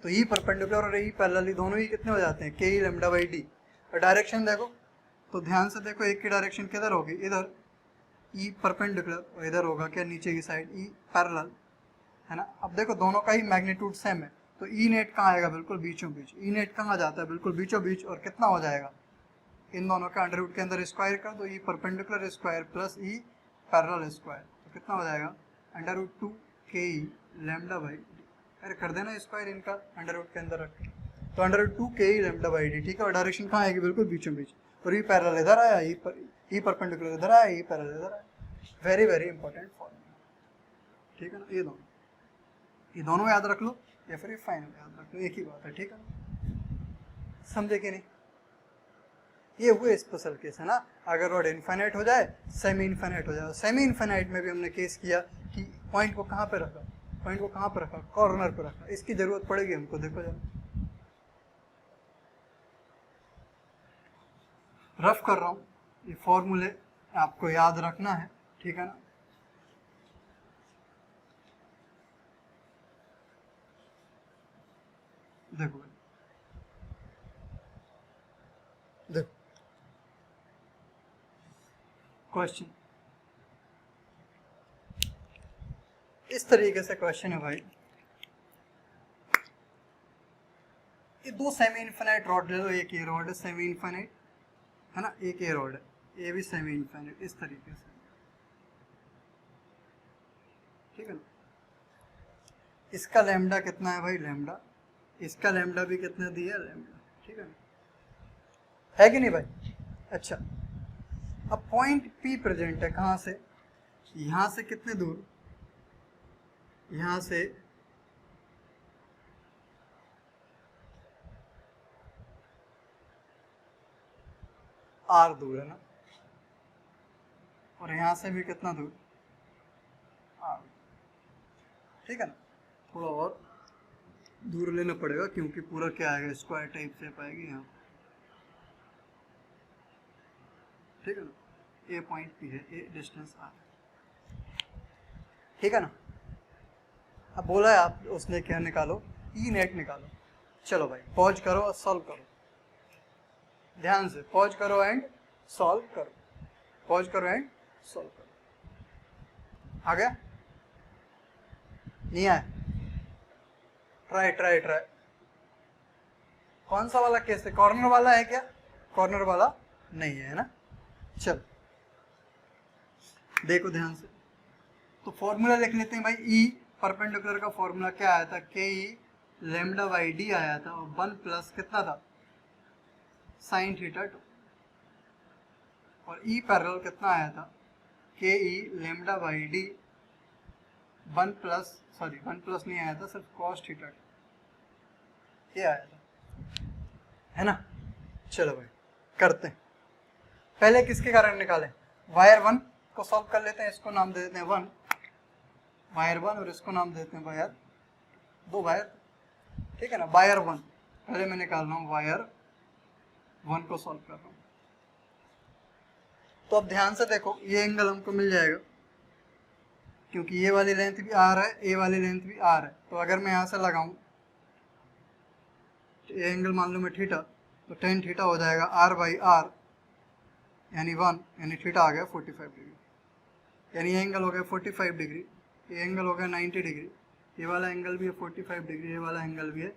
तो ई परपेंडिकुलर और ई पैरेलल दोनों ही कितने हो जाते हैं, ke लैम्डा बाई डी, और डायरेक्शन देखो तो ध्यान से देखो, एक की डायरेक्शन किधर होगी, इधर, ई परपेंडिकुलर, और इधर होगा क्या, नीचे की साइड ई पैरेलल, है ना। अब देखो दोनों का ही मैग्नीट्यूड सेम है, तो ई नेट कहाँ आएगा, बिल्कुल बीचों बीच। ई नेट कहाँ जाता है, बिल्कुल बीचों बीच, और कितना हो जाएगा, इन दोनों का अंडर रूट के अंदर स्क्वायर कर दो, E perpendicular square plus E parallel square, तो कितना हो जाएगा, under root 2 k e lambda by D. अरे कर देना स्क्वायर इनका अंडर रूट के अंदर रख के, तो under root 2 k e lambda by D, ठीक है। और डायरेक्शन कहाँ आएगी, बिल्कुल बीचों बीच, और ई पैरेलल इधर आया, ई परपेंडिकुलर इधर आया, ई पैरेलल इधर आया। वेरी वेरी इंपॉर्टेंट फॉर्मूला, ठीक है ना। ये दोनों याद रख लो, या फिर ये फाइनल याद रख लो, एक ही बात है, ठीक है ना। समझे कि नहीं। ये हुए स्पेशल केस, है ना। अगर रॉड इनफाइनाइट हो जाए, सेमी इनफाइनाइट हो जाए। सेमी इनफाइनाइट में भी हमने केस किया कि पॉइंट को कहाँ पे रखा, पॉइंट को कहाँ पे रखा, कॉर्नर पे रखा। इसकी जरूरत पड़ेगी हमको, देखो जरा रफ कर रहा हूँ, ये फॉर्मूले आपको याद रखना है, ठीक है ना। देखो देखो क्वेश्चन इस तरीके से क्वेश्चन है भाई। ये दो सेमी इनफाइनाइट रॉड ले लो, एक ये रॉड है सेमी इनफाइनाइट, है ना, एक ये रॉड है, ये भी सेमी इनफाइनाइट, इस तरीके से, ठीक है ना। इसका लैम्डा कितना है भाई, लैम्डा, इसका लैम्डा भी कितना दिया, लैम्डा, ठीक है ना, है कि नहीं भाई। अच्छा, अब पॉइंट P प्रेजेंट है, कहाँ से, यहाँ से कितने दूर, यहाँ से R दूर है ना, और यहाँ से भी कितना दूर, R, ठीक है ना। थोड़ा और दूर लेना पड़ेगा, क्योंकि पूरा क्या आएगा, स्क्वायर टाइप शेप आएगी यहाँ, ठीक है ना। ये पॉइंट P है, ये डिस्टेंस R, ठीक है ना। अब बोला है आप, उसने क्या निकालो, ई नेट निकालो। चलो भाई पॉज करो और सॉल्व करो, ध्यान से पॉज करो एंड सॉल्व करो, पॉज करो एंड सॉल्व करो। आ गया, नहीं आया, ट्राई ट्राई ट्राई। कौन सा वाला केस है, कॉर्नर वाला है क्या, कॉर्नर वाला नहीं है ना। चल देखो ध्यान से, तो फॉर्मूला लिख लेते हैं भाई। ई परपेंडिकुलर का फॉर्मूला क्या आया था, k e lambda by D आया था, और 1 प्लस कितना था, साइन थीटा 2, और ई पैरेलल कितना आया था, k e lambda by d 1 plus, sorry 1 plus नहीं आया था, सिर्फ कॉस थीटा 2 ये आया था, है ना। चलो भाई करते हैं, पहले किसके कारण निकालें, वायर 1 को सॉल्व कर लेते हैं, इसको नाम दे देते हैं 1, वायर 1, और इसको नाम देते हैं वायर 2, वायर, ठीक है ना। वायर 1 पहले मैं निकाल रहा हूँ, वायर 1 को सॉल्व कर रहा हूँ। तो अब ध्यान से देखो, ये एंगल हमको मिल जाएगा, क्योंकि ये वाली लेंथ भी R है, ये वाली लेंथ भी R है। तो अगर मैं यहाँ से लगाऊं, तो ये एंगल मान लो मैं थीटा, तो टेन थीटा हो जाएगा R बाई R, यानी 1, यानी थीटा आ गया 45 डिग्री, यानी ये एंगल हो गया 45 डिग्री, ये एंगल हो गया 90 डिग्री, ये वाला एंगल भी है 45 डिग्री, ये वाला एंगल भी है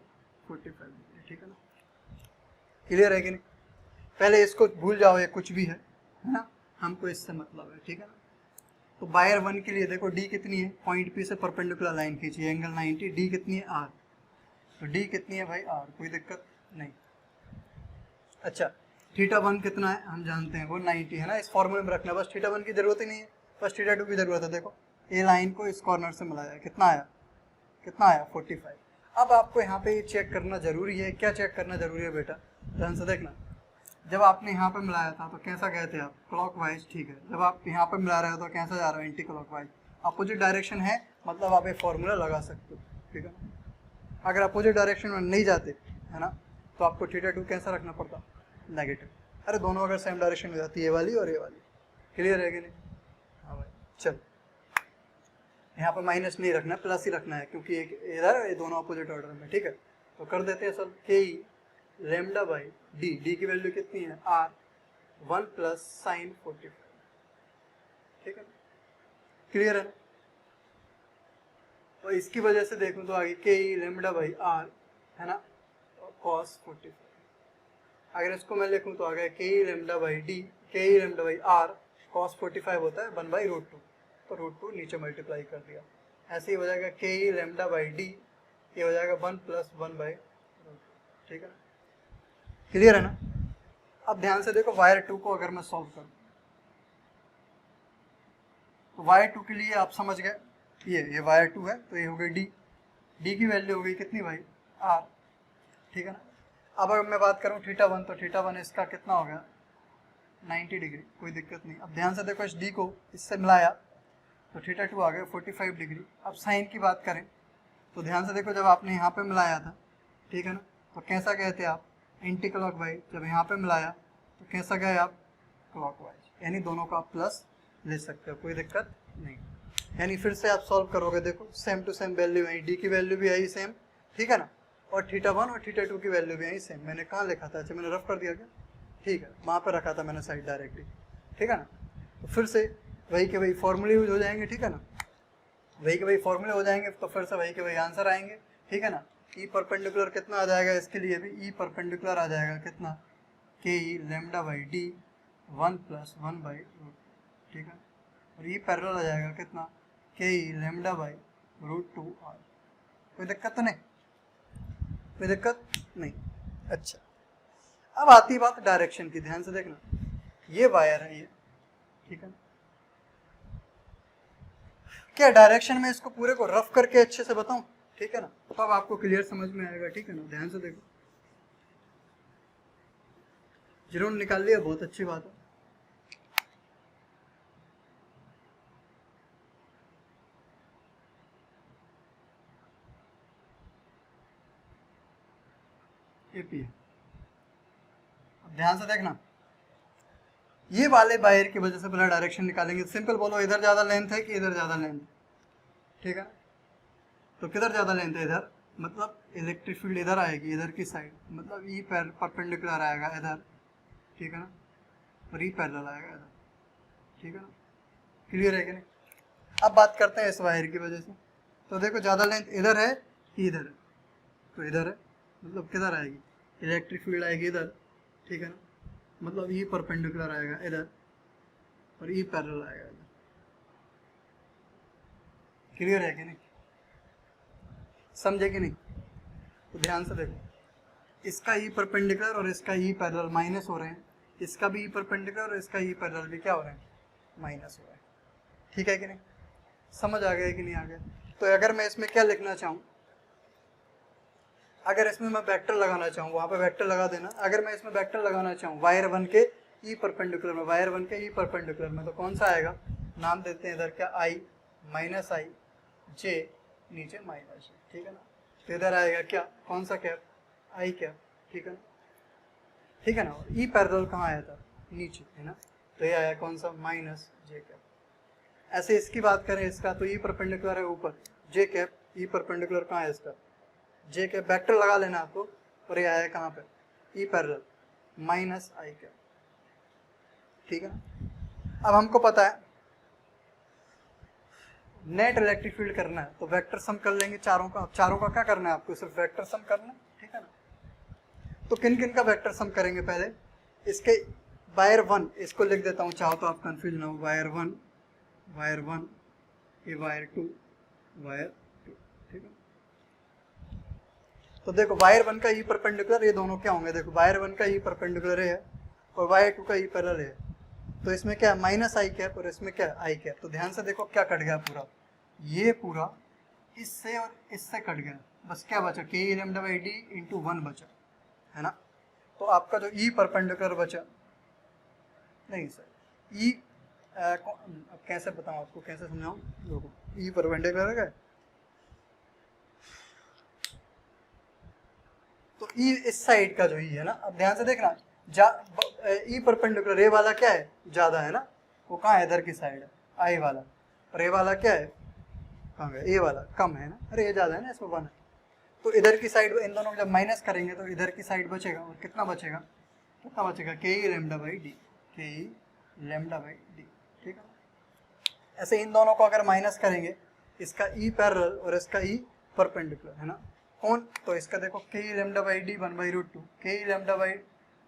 45 डिग्री, ठीक है ना। क्लियर है कि नहीं। पहले इसको भूल जाओ, ये कुछ भी है ना, हमको इससे मतलब है, ठीक है ना। तो वायर 1 के लिए देखो, डी कितनी है, पॉइंट पी से परपेंडिकुलर लाइन खींचिए, एंगल 90, डी कितनी है, आर, तो डी कितनी है भाई, आर, कोई दिक्कत नहीं। अच्छा, थीटा 1 कितना है, हम जानते हैं वो 90 है ना, इस फॉर्मूले में रखना, बस थीटा 1 की जरूरत ही नहीं है, बस थीटा 2 की जरूरत है। देखो ए लाइन को इस कॉर्नर से मिलाया, कितना आया, कितना आया 45। अब आपको यहाँ पे ये चेक करना जरूरी है, क्या चेक करना जरूरी है बेटा, ध्यान से देखना। जब आपने यहाँ पे मिलाया था तो कैसा गए थे आप, क्लॉकवाइज, ठीक है। जब आप यहाँ पे मिला रहे हो तो कैसा जा रहा है, एंटी क्लॉकवाइज, अपोजिट डायरेक्शन है, मतलब आप ये फॉर्मूला लगा सकते हो, ठीक है। अगर अपोजिट डायरेक्शन में नहीं जाते, है ना, तो आपको थीटा 2 कैसा रखना पड़ता, नेगेटिव। अरे दोनों अगर सेम डायरेक्शन में जाती है, ये वाली और ये वाली, क्लियर है कि नहीं। हाँ भाई चल, यहाँ पर माइनस नहीं रखना, प्लस ही रखना है, क्योंकि एक इधर, ये दोनों अपोजिट ऑर्डर में, ठीक है। तो कर देते हैं सब, के e lambda by D, D की वैल्यू कितनी है, आर, 1 प्लस साइन 45, ठीक है, क्लियर है। और इसकी वजह से देखूं तो आगे के ई लेमडा बाई आर है ना, कॉस 45। अगर इसको मैं लिखूं तो आगे के ई लेमडा बाई डी, के e lambda by are cos 45 होता है 1 बाई रूट 2, तो रूट 2 नीचे मल्टीप्लाई कर दिया। ऐसे ही हो जाएगा के ई लेमडा बाई डी, ये हो जाएगा 1 प्लस 1 बाई रूट 2, ठीक है ना, क्लियर है ना। अब ध्यान से देखो वायर 2 को अगर मैं सॉल्व करूं तो वायर 2 के लिए आप समझ गए, ये वायर 2 है तो ये हो गई डी, डी की वैल्यू हो गई कितनी भाई आर, ठीक है ना। अब अगर मैं बात करूं थीटा 1 तो थीटा 1 इसका कितना हो गया 90 डिग्री, कोई दिक्कत नहीं। अब ध्यान से देखो इस डी को इससे मिलाया तो थीटा 2 आ गया 45 डिग्री। अब साइन की बात करें तो ध्यान से देखो जब आपने यहाँ पे मिलाया था, ठीक है ना, तो कैसा गए थे आप एंटी क्लॉक वाइज, जब यहाँ पे मिलाया तो कैसा गए आप क्लॉक वाइज, यानी दोनों का आप प्लस ले सकते हो, कोई दिक्कत नहीं। यानी फिर से आप सॉल्व करोगे, देखो सेम टू सेम वैल्यू आई, डी की वैल्यू भी आई सेम, ठीक है ना, और थीटा 1 और थीटा 2 की वैल्यू भी आई सेम। मैंने कहाँ लिखा था, अच्छा मैंने रफ कर दिया क्या, ठीक है, वहाँ पर रखा था मैंने साइड डायरेक्टली, ठीक है ना। तो फिर से वही के वही फॉर्मूले यूज हो जाएंगे, ठीक है ना, वही के वही फॉर्मूले हो जाएंगे, तो फिर से वही के वही आंसर आएंगे, ठीक है ना। ई परपेंडिकुलर कितना आ जाएगा, इसके लिए भी ई परपेंडिकुलर आ जाएगा कितना, k e lambda by d 1 plus 1 by root, ठीक है, और ई पैरेलल आ जाएगा कितना, k e lambda by root 2 r. कोई दिक्कत तो नहीं, कोई दिक्कत नहीं। अच्छा, अब आती बात डायरेक्शन की, ध्यान से देखना, ये वायर है ये, ठीक है, क्या डायरेक्शन में इसको पूरे को रफ करके अच्छे से बताऊं, ठीक है ना, तो अब आपको क्लियर समझ में आएगा, ठीक है ना। ध्यान से देखो, जिन्होंने निकाल लिया बहुत अच्छी बात है। एपी है, अब ध्यान से देखना, ये वाले वायर की वजह से पहले डायरेक्शन निकालेंगे। सिंपल बोलो, इधर ज्यादा लेंथ है कि इधर ज्यादा लेंथ, ठीक है, तो किधर ज्यादा लेंथ है इधर, मतलब इलेक्ट्रिक फील्ड इधर आएगी, इधर की साइड, मतलब ई परपेंडिकुलर आएगा इधर, ठीक है ना, और ई पैरेलल आएगा इधर, ठीक है ना, क्लियर है कि नहीं। अब बात करते हैं इस वायर की वजह से, तो देखो ज़्यादा लेंथ इधर है कि इधर है, तो इधर है, मतलब किधर आएगी, इलेक्ट्रिक फील्ड आएगी इधर, ठीक है ना, मतलब ई परपेंडिकुलर आएगा इधर और ई पैरेलल आएगा इधर, क्लियर है कि नहीं, समझे कि नहीं। तो ध्यान से देखो, इसका ई परपेंडिकुलर और इसका ई पैरेलल माइनस हो रहे हैं, इसका भी ई परपेंडिकुलर और इसका ई पैरेलल भी क्या हो रहे हैं, माइनस हो रहे हैं, ठीक है कि नहीं, समझ आ गया कि नहीं आ गया। तो अगर मैं इसमें क्या लिखना चाहूँ, अगर इसमें मैं वेक्टर लगाना चाहूँ, वहाँ पे वेक्टर लगा देना। अगर मैं इसमें वेक्टर लगाना चाहूँ वायर 1 के ई परपेंडिकुलर में, वायर 1 के ई परपेंडिकुलर में, तो कौन सा आएगा, नाम देते हैं इधर क्या, आई माइनस आई जे नीचे माइनस, ठीक है ना, तो इधर आएगा क्या, कौन सा कैप, आई कैप, ठीक है ना, ठीक है ना। ई पैरेलल कहाँ आया था, नीचे, है ना, तो ये आया कौन सा, माइनस जे कैप। ऐसे इसकी बात करें इसका, तो ई परपेंडिकुलर है ऊपर, जे कैप, ई परपेंडिकुलर कहाँ है इसका, जे कैप, वेक्टर लगा लेना आपको, और ये आया कहाँ पे, E parallel minus i cap, ठीक है ना। अब हमको पता है नेट इलेक्ट्रिक फील्ड करना है, तो वेक्टर सम कर लेंगे चारों का। चारों का क्या करना है आपको, सिर्फ वेक्टर सम करना है, ठीक है ना। तो किन किन का वेक्टर सम करेंगे, पहले इसके वायर 1, इसको लिख देता हूँ चाहो तो आप कंफ्यूज ना हो, वायर 1, वायर 1, ये वायर 2, वायर 2, ठीक है। तो देखो वायर 1 का ई परपेंडिकुलर, ये दोनों क्या होंगे, देखो वायर 1 का ई परपेंडिकुलर है और वायर 2 का ई पैरेलल है, तो इसमें क्या माइनस आई कैप और इसमें क्या आई कैप। तो ध्यान से देखो क्या कट गया पूरा, ये पूरा इससे और इससे कट गया, बस क्या बचा, के e lambda by D into 1 बचा, है ना। तो आपका जो ई परपेंडिकुलर बचा, नहीं सर ई, अब कैसे बताऊँ आपको, कैसे समझाऊँ, देखो ई परपेंडिकुलर है, तो ई इस साइड का जो ई है ना, अब ध्यान से देखना, ई परपेंडिकुलर ए वाला क्या है, ज़्यादा है ना, वो कहाँ है, इधर की साइड है आई वाला, और ए वाला क्या है, कहाँ गया, ए वाला कम है ना, अरे ये ज़्यादा है ना, इसमें 1 है, तो इधर की साइड, इन दोनों को जब माइनस करेंगे तो इधर की साइड बचेगा, और कितना बचेगा, के ई लेमडा बाई डी, के ई लेमडा बाई डी, ठीक है। ऐसे इन दोनों को अगर माइनस करेंगे, इसका ई पैरेलल और इसका ई परपेंडिकुलर, है ना। कौन? तो इसका देखो के ई लेमडा बाई डी 1/√2, के e lambda by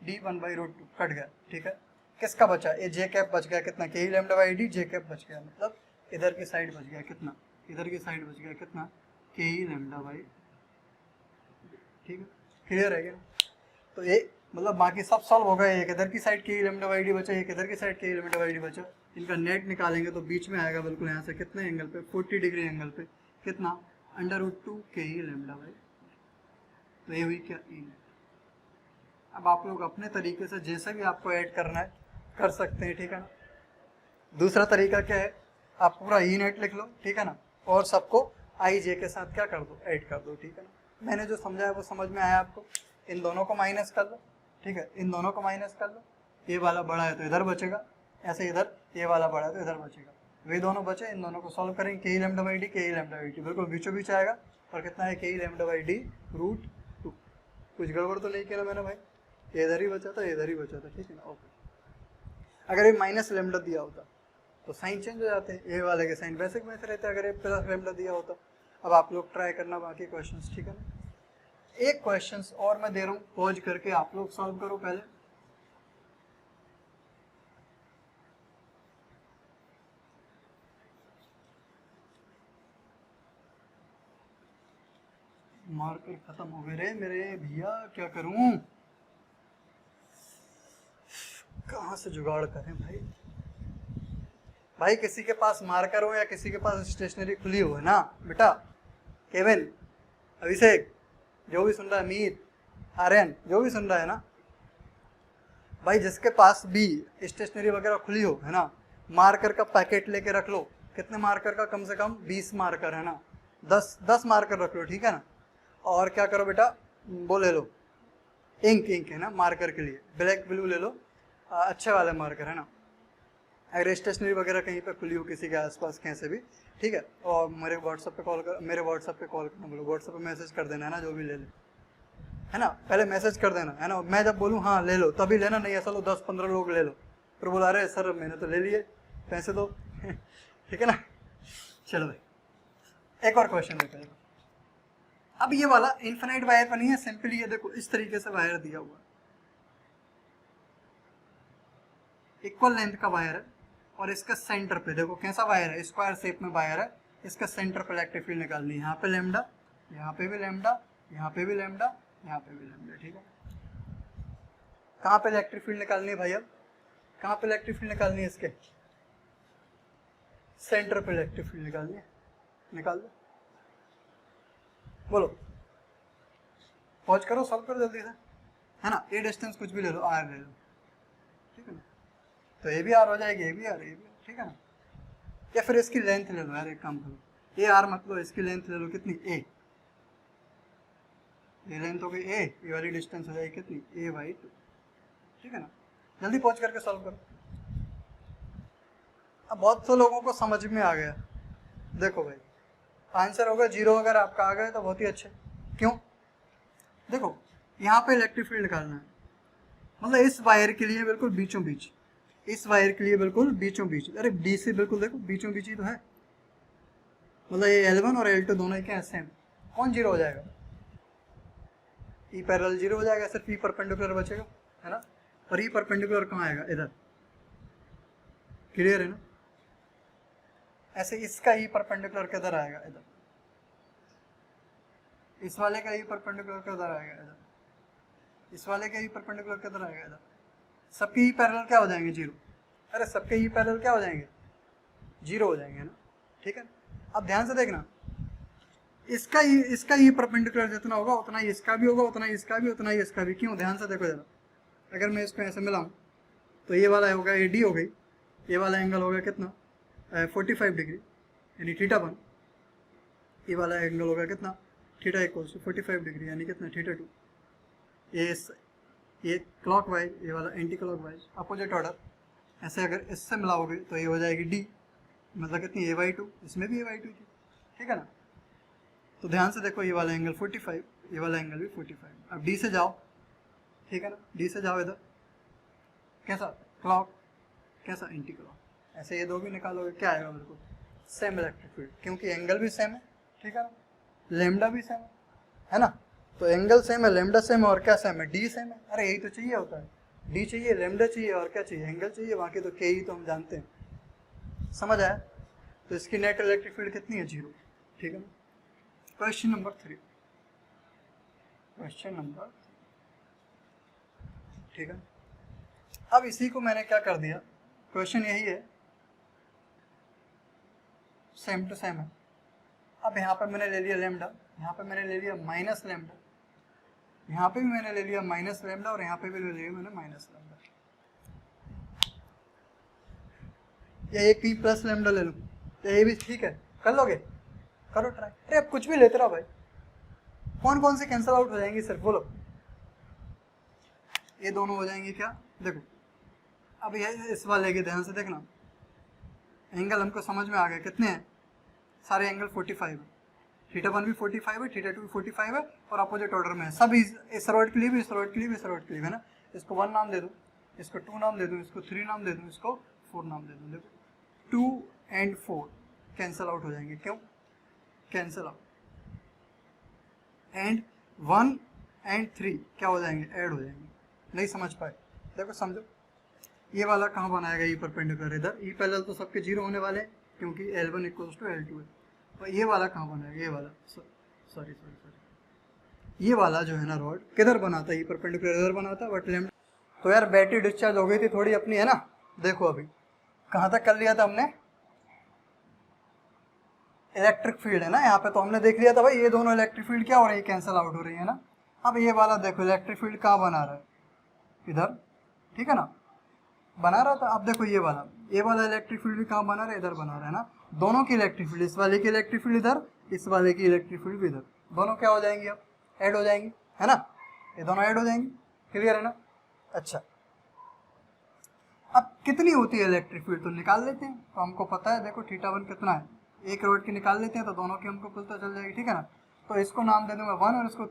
D 1/√2 cut गया, ठीक है। किसका बचा? ये जे कैप बच गया, कितना? K e lambda by d j cap बच गया, मतलब इधर की साइड बच गया कितना? इधर की साइड बच गया कितना? के ई लेमडा बाई, ठीक है। क्लियर है क्या? तो ये मतलब बाकी सब सॉल्व हो गए। एक इधर की साइड के ई लेमडा बाई डी बचा, एक इधर की साइड के ई लेमडा बाई डी बचा। इनका नेट निकालेंगे तो बीच में आएगा बिल्कुल यहाँ से, कितने एंगल पे? 40 डिग्री एंगल पे, कितना? √2 के ई लेमडा बाई। तो ये हुई क्या? ई। अब आप लोग अपने तरीके से जैसे भी आपको ऐड करना है कर सकते हैं, ठीक है ना। दूसरा तरीका क्या है? आप पूरा ई नेट लिख लो, ठीक है ना, और सबको आई जे के साथ क्या कर दो? ऐड कर दो, ठीक है ना। मैंने जो समझाया वो समझ में आया आपको? इन दोनों को माइनस कर लो, ठीक है, इन दोनों को माइनस कर लो। ये वाला बड़ा है तो इधर बचेगा, ऐसे इधर ये वाला बड़ा है तो इधर बचेगा। वे दोनों बचे, इन दोनों को सॉल्व करेंगे। के ई लेमडा बाई डी, के ई लेमडा बाई डी बिल्कुल बीचों बीच आएगा। और कितना है? K e lambda by D √2। कुछ गड़बड़ तो नहीं किया मैंने भाई? ये इधर ही बचा था, ये इधर ही बचा था, ठीक है ना। ओके, अगर ये माइनस लेमडा दिया होता तो साइन चेंज हो जाते हैं, ये वाले के साइन वैसे वैसे रहते हैं अगर ये प्लस लेमडा दिया होता। अब आप लोग ट्राई करना बाकी क्वेश्चंस, ठीक है ना। एक क्वेश्चंस और मैं दे रहा हूँ, पॉज करके आप लोग सॉल्व करो पहले। मार्कर खत्म हो गए रे मेरे भैया, क्या करूं? कहाँ से जुगाड़ करें भाई? भाई किसी के पास मार्कर हो या किसी के पास स्टेशनरी खुली हो, है ना बेटा? केविन, अभिषेक, जो भी सुन रहा है, मीत, आर्यन, जो भी सुन रहा है ना भाई, जिसके पास भी स्टेशनरी वगैरह खुली हो, है ना, मार्कर का पैकेट लेके रख लो। कितने मार्कर का? कम से कम 20 मार्कर, है ना। 10 मार्कर रख लो, ठीक है ना। और क्या करो बेटा, वो ले लो इंक, है ना, मार्कर के लिए ब्लैक ब्लू ले लो, अच्छे वाले मार्कर, है ना। अगर स्टेशनरी वगैरह कहीं पे खुली हो किसी के आसपास कहीं से भी, ठीक है, और मेरे व्हाट्सएप पे कॉल करना बोलो, व्हाट्सएप पे मैसेज कर देना, है ना, जो भी ले ले, है ना। पहले मैसेज कर देना, है ना, मैं जब बोलूँ हाँ ले लो तभी लेना, नहीं ऐसा लो 10-15 लोग ले लो फिर बोला अरे सर मैंने तो ले लिए, पैसे दो ठीक है ना। चलो भाई, एक और क्वेश्चन देखते हैं। अब ये वाला इनफिनाइट वायर का नहीं है, सिंपली ये देखो इस तरीके से वायर दिया हुआ, इक्वल लेंथ का वायर है, और इसका सेंटर पे देखो कैसा वायर है, स्क्वायर शेप में वायर है। इसका सेंटर पे इलेक्ट्रिक फील्ड निकालनी है। यहाँ पे लेमडा, यहाँ पे भी लेमडा, यहाँ पे भी लेमडा, यहाँ पे भी लेमडा, ठीक है। कहाँ पे इलेक्ट्रिक फील्ड निकालनी है भाई? अब कहाँ पे इलेक्ट्रिक फील्ड निकालनी है? इसके सेंटर पे इलेक्ट्रिक फील्ड निकालनी है। निकाल दो, बोलो, पॉज करो, सॉल्व करो जल्दी से, है ना। ये डिस्टेंस कुछ भी ले लो, आर ले लो, ठीक है ना। तो ये भी आर हो जाएगी, ये भी आर, ये भी, ठीक है ना। या फिर इसकी लेंथ ले लो यार, एक काम करो, ये आर मत लो, इसकी लेंथ ले लो, कितनी? ए, ये लेंथ हो गई ए, ये वाली डिस्टेंस हो जाएगी कितनी? a/2, ठीक है ना। जल्दी पहुंच करके सॉल्व करो। अब बहुत से लोगों को समझ में आ गया। देखो भाई, आंसर होगा 0 अगर आपका आ गया तो बहुत ही अच्छे। क्यों? देखो यहाँ पे इलेक्ट्रिक फील्ड निकालना है, मतलब इस वायर के लिए बिल्कुल बीचों बीच, इस वायर के लिए बिल्कुल बीचों बीच, अरे डी से बिल्कुल देखो बीचों बीच ही तो है, मतलब ये L1 और L2 दोनों ही क्या है? सेम। कौन 0 हो जाएगा? ई पैरेलल 0 हो जाएगा, सिर्फ ई परपेंडिकुलर बचेगा, है ना। और ई परपेंडिकुलर कहाँ आएगा? इधर। क्लियर है ना। ऐसे इसका ई परपेंडिकुलर किधर आएगा? इधर। इस वाले का ई परपेंडिकुलर किधर आएगा? इधर। इस वाले का ई परपेंडिकुलर किधर आएगा? इधर। सबके ई पैरेलल क्या हो जाएंगे? 0। अरे सबके ई पैरेलल क्या हो जाएंगे? 0 हो जाएंगे ना, ठीक है। अब ध्यान से देखना, इसका ई परपेंडिकुलर जितना होगा उतना ही इसका भी होगा, उतना ही इसका भी, उतना ही इसका भी। क्यों? ध्यान से देखो जरा, अगर मैं इसको ऐसे मिलाऊं तो ये वाला होगा AD हो गई, ये वाला एंगल होगा कितना? 45 डिग्री यानी θ1। ये वाला एंगल होगा कितना? θ = 45 डिग्री यानी कितना? θ2। ये क्लॉकवाइज, ये वाला एंटी क्लॉकवाइज, अपोजिट ऑर्डर। ऐसे अगर इससे मिलाओगे तो ये हो जाएगी D, मतलब कितनी? a/2। इसमें भी a/2 थी, ठीक है ना। तो ध्यान से देखो, ये वाला एंगल 45, ये वाला एंगल भी 45। अब D से जाओ, ठीक है ना, D से जाओ इधर, कैसा? क्लॉक कैसा इंटीग्रल। ऐसे ये दो भी निकालोगे क्या आएगा मेरे को, सेम इलेक्ट्रिक फील्ड, क्योंकि एंगल भी सेम है, ठीक है ना, लेमडा भी सेम है ना, तो एंगल सेम है, लेमडा सेम है, और क्या सेम है, डी सेम है। अरे यही तो चाहिए होता है, डी चाहिए, लेमडा चाहिए, और क्या चाहिए, एंगल चाहिए, बाकी तो के ही तो हम जानते हैं। समझ आया? तो इसकी नेट इलेक्ट्रिक फील्ड कितनी है, 0, ठीक है ना। क्वेश्चन नंबर 3, क्वेश्चन नंबर, ठीक है। अब इसी को मैंने क्या कर दिया, क्वेश्चन यही है, सेम टू सेम है। अब यहाँ पे मैंने ले लिया लेमडा, यहाँ पे मैंने ले लिया माइनस लेमडा, यहाँ पे भी मैंने ले लिया माइनस लेमडा, और यहाँ पे भी ले लिया मैंने माइनस लेमडा, या एक ही प्लस लेमडा ले लूँ, ये भी ठीक है, कर लोगे, करो ट्राई। अरे अब कुछ भी लेते रहो भाई, कौन कौन से कैंसिल आउट हो जाएंगे सिर्फ बोलो। ये दोनों हो जाएंगे क्या, देखो अब ये इस वाले के ध्यान से देखना, एंगल हमको समझ में आ गया कितने हैं, सारे एंगल 45 है, थीटा 1 भी 45 है, थीटा 2 भी 45 है, और अपोजिट ऑर्डर में है सब। इस रोड के लिए भी, इस रोड के लिए भी, इस रोड के लिए है ना। इसको 1 नाम दे दूँ, इसको 2 नाम दे दूँ, इसको 3 नाम दे दूँ, इसको 4 नाम दे दूँ। देखो 2 and 4 कैंसिल आउट हो जाएंगे, क्यों कैंसिल आउट, एंड 1 and 3 क्या हो जाएंगे, ऐड हो जाएंगे। नहीं समझ पाए, देखो समझो, ये वाला कहाँ बनाएगा, ई परपेंडिकुलर इधर, ई पैरेलल तो सबके 0 होने वाले हैं, क्योंकि L1 = L2 है। और ये वाला कहाँ बनाएगा, ये वाला, सॉरी, ये वाला जो है ना रॉड किधर बनाता है, ई परपेंडिकुलर इधर बनाता है, बट लेमडा। तो यार बैटरी डिस्चार्ज हो गई थी थोड़ी अपनी, है ना। देखो अभी कहाँ तक कर लिया था हमने, इलेक्ट्रिक फील्ड है ना, यहाँ पे तो हमने देख लिया था भाई, ये दोनों इलेक्ट्रिक फील्ड क्या हो रही है, कैंसिल आउट हो रही है ना। अब ये वाला देखो इलेक्ट्रिक फील्ड कहाँ बना रहा है, इधर, ठीक है ना, बना रहा था। अब देखो ये वाला इलेक्ट्रिक फील्ड भी कहाँ बना रहा है, इधर बना रहा है ना। दोनों की इलेक्ट्रिक फील्ड, इस वाले की इलेक्ट्रिक फील्ड इधर, इस वाले की इलेक्ट्रिक फील्ड भी इधर, दोनों क्या हो जाएंगी, अब ऐड हो जाएंगी, है ना, ये दोनों ऐड हो जाएंगी, क्लियर है ना। अच्छा अब कितनी होती है इलेक्ट्रिक फील्ड तो निकाल लेते हैं, तो हमको पता है, देखो θ1 कितना है, एक रोड की निकाल लेते हैं, तो दोनों की हमको पता चल जाएगी, ठीक है ना। तो इसको नाम दे दूंगा 1 और इसको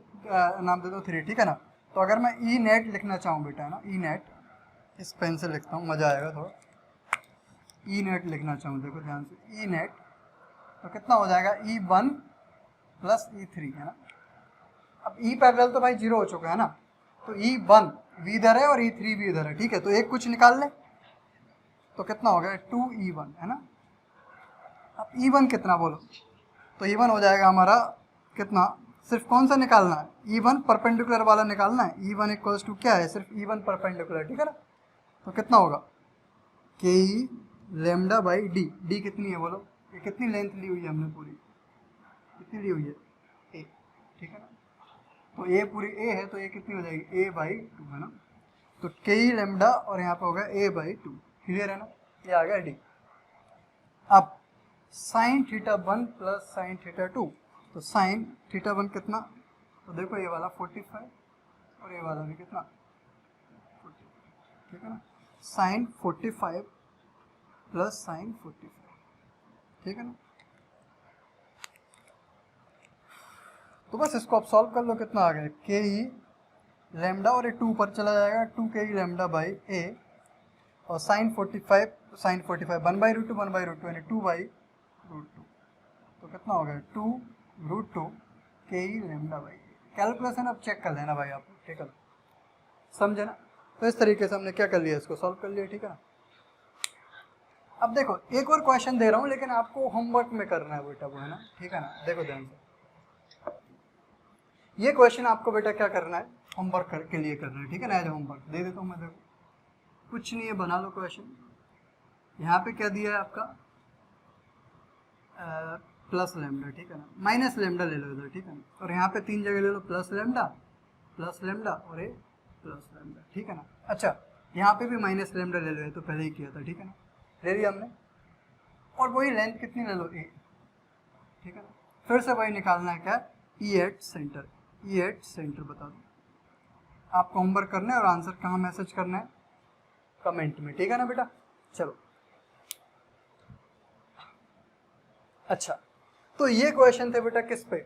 नाम दे दूँ 3, ठीक है ना। तो अगर मैं ई नेट लिखना चाहूँ बेटा, है ना, ई नेट, इस पेन से लिखता हूँ, मज़ा आएगा थोड़ा। ई नेट लिखना चाहूँ, देखो ध्यान से, ई नेट तो कितना हो जाएगा, E1 + E3, है ना। अब ई पैरेलल तो भाई 0 हो चुका है ना, तो E1 भी इधर है और E3 भी इधर है, ठीक है। तो एक कुछ निकाल ले, तो कितना हो गया 2E1, है ना। अब E1 कितना बोलो, तो E1 हो जाएगा हमारा कितना, सिर्फ कौन सा निकालना है, E1 परपेंडिकुलर वाला निकालना है। E1 = क्या है, सिर्फ E1 परपेंडिकुलर, ठीक है ना। तो कितना होगा, KE λ/d, d कितनी है बोलो, ये कितनी लेंथ ली हुई है हमने पूरी, कितनी ली हुई है, a, ठीक है ना। तो a पूरी a है, तो ये कितनी हो जाएगी, a/2, है ना। तो KE λ और यहाँ पे होगा a/2, क्लियर है ना, ये आ गया d। अब sin θ1 + sin θ2, तो sin θ1 कितना, तो देखो ये वाला 45 और ये वाला भी कितना 45, ठीक है ना। sin 45 + sin 45, ठीक है ना। तो बस इसको अब सॉल्व कर लो, कितना आ गया, KE λ और ये 2 पर चला जाएगा, 2 KE λ/a, और sin 45 1/√2 1/√2 यानी 2/√2, तो कितना हो गया 2√2 KE λ/a। कैलकुलेशन अब चेक कर लेना भाई आप, ठीक है, समझे ना। तो इस तरीके से हमने क्या कर लिया, इसको सॉल्व कर लिया, ठीक है ना। अब देखो एक और क्वेश्चन दे रहा हूँ, लेकिन आपको होमवर्क में करना है बेटा, वो है ना, ठीक है ना। देखो ध्यान से, ये क्वेश्चन आपको बेटा क्या करना है, होमवर्क के लिए करना है, ठीक है ना। एज होमवर्क दे देता हूँ मैं, देखो कुछ नहीं है, बना लो क्वेश्चन। यहाँ पे क्या दिया है आपका, प्लस लेमडा, ठीक है ना, माइनस लेमडा ले लो इधर, ठीक है ना। और यहाँ पे 3 जगह ले लो, प्लस लेमडा और ए प्लस लेमडा, ठीक है ना। अच्छा यहाँ पे भी माइनस लेमडा ले लो, ये तो पहले ही किया था, ठीक है ना, ले लिया हमने। और वही लेंथ कितनी ले लो, ए, ठीक है ना। फिर से वही निकालना है, क्या, E8 सेंटर बता दो। आपको होमवर्क करना है और आंसर कहाँ मैसेज करना है, कमेंट में, ठीक है ना बेटा। चलो अच्छा, तो ये क्वेश्चन थे बेटा किस पे,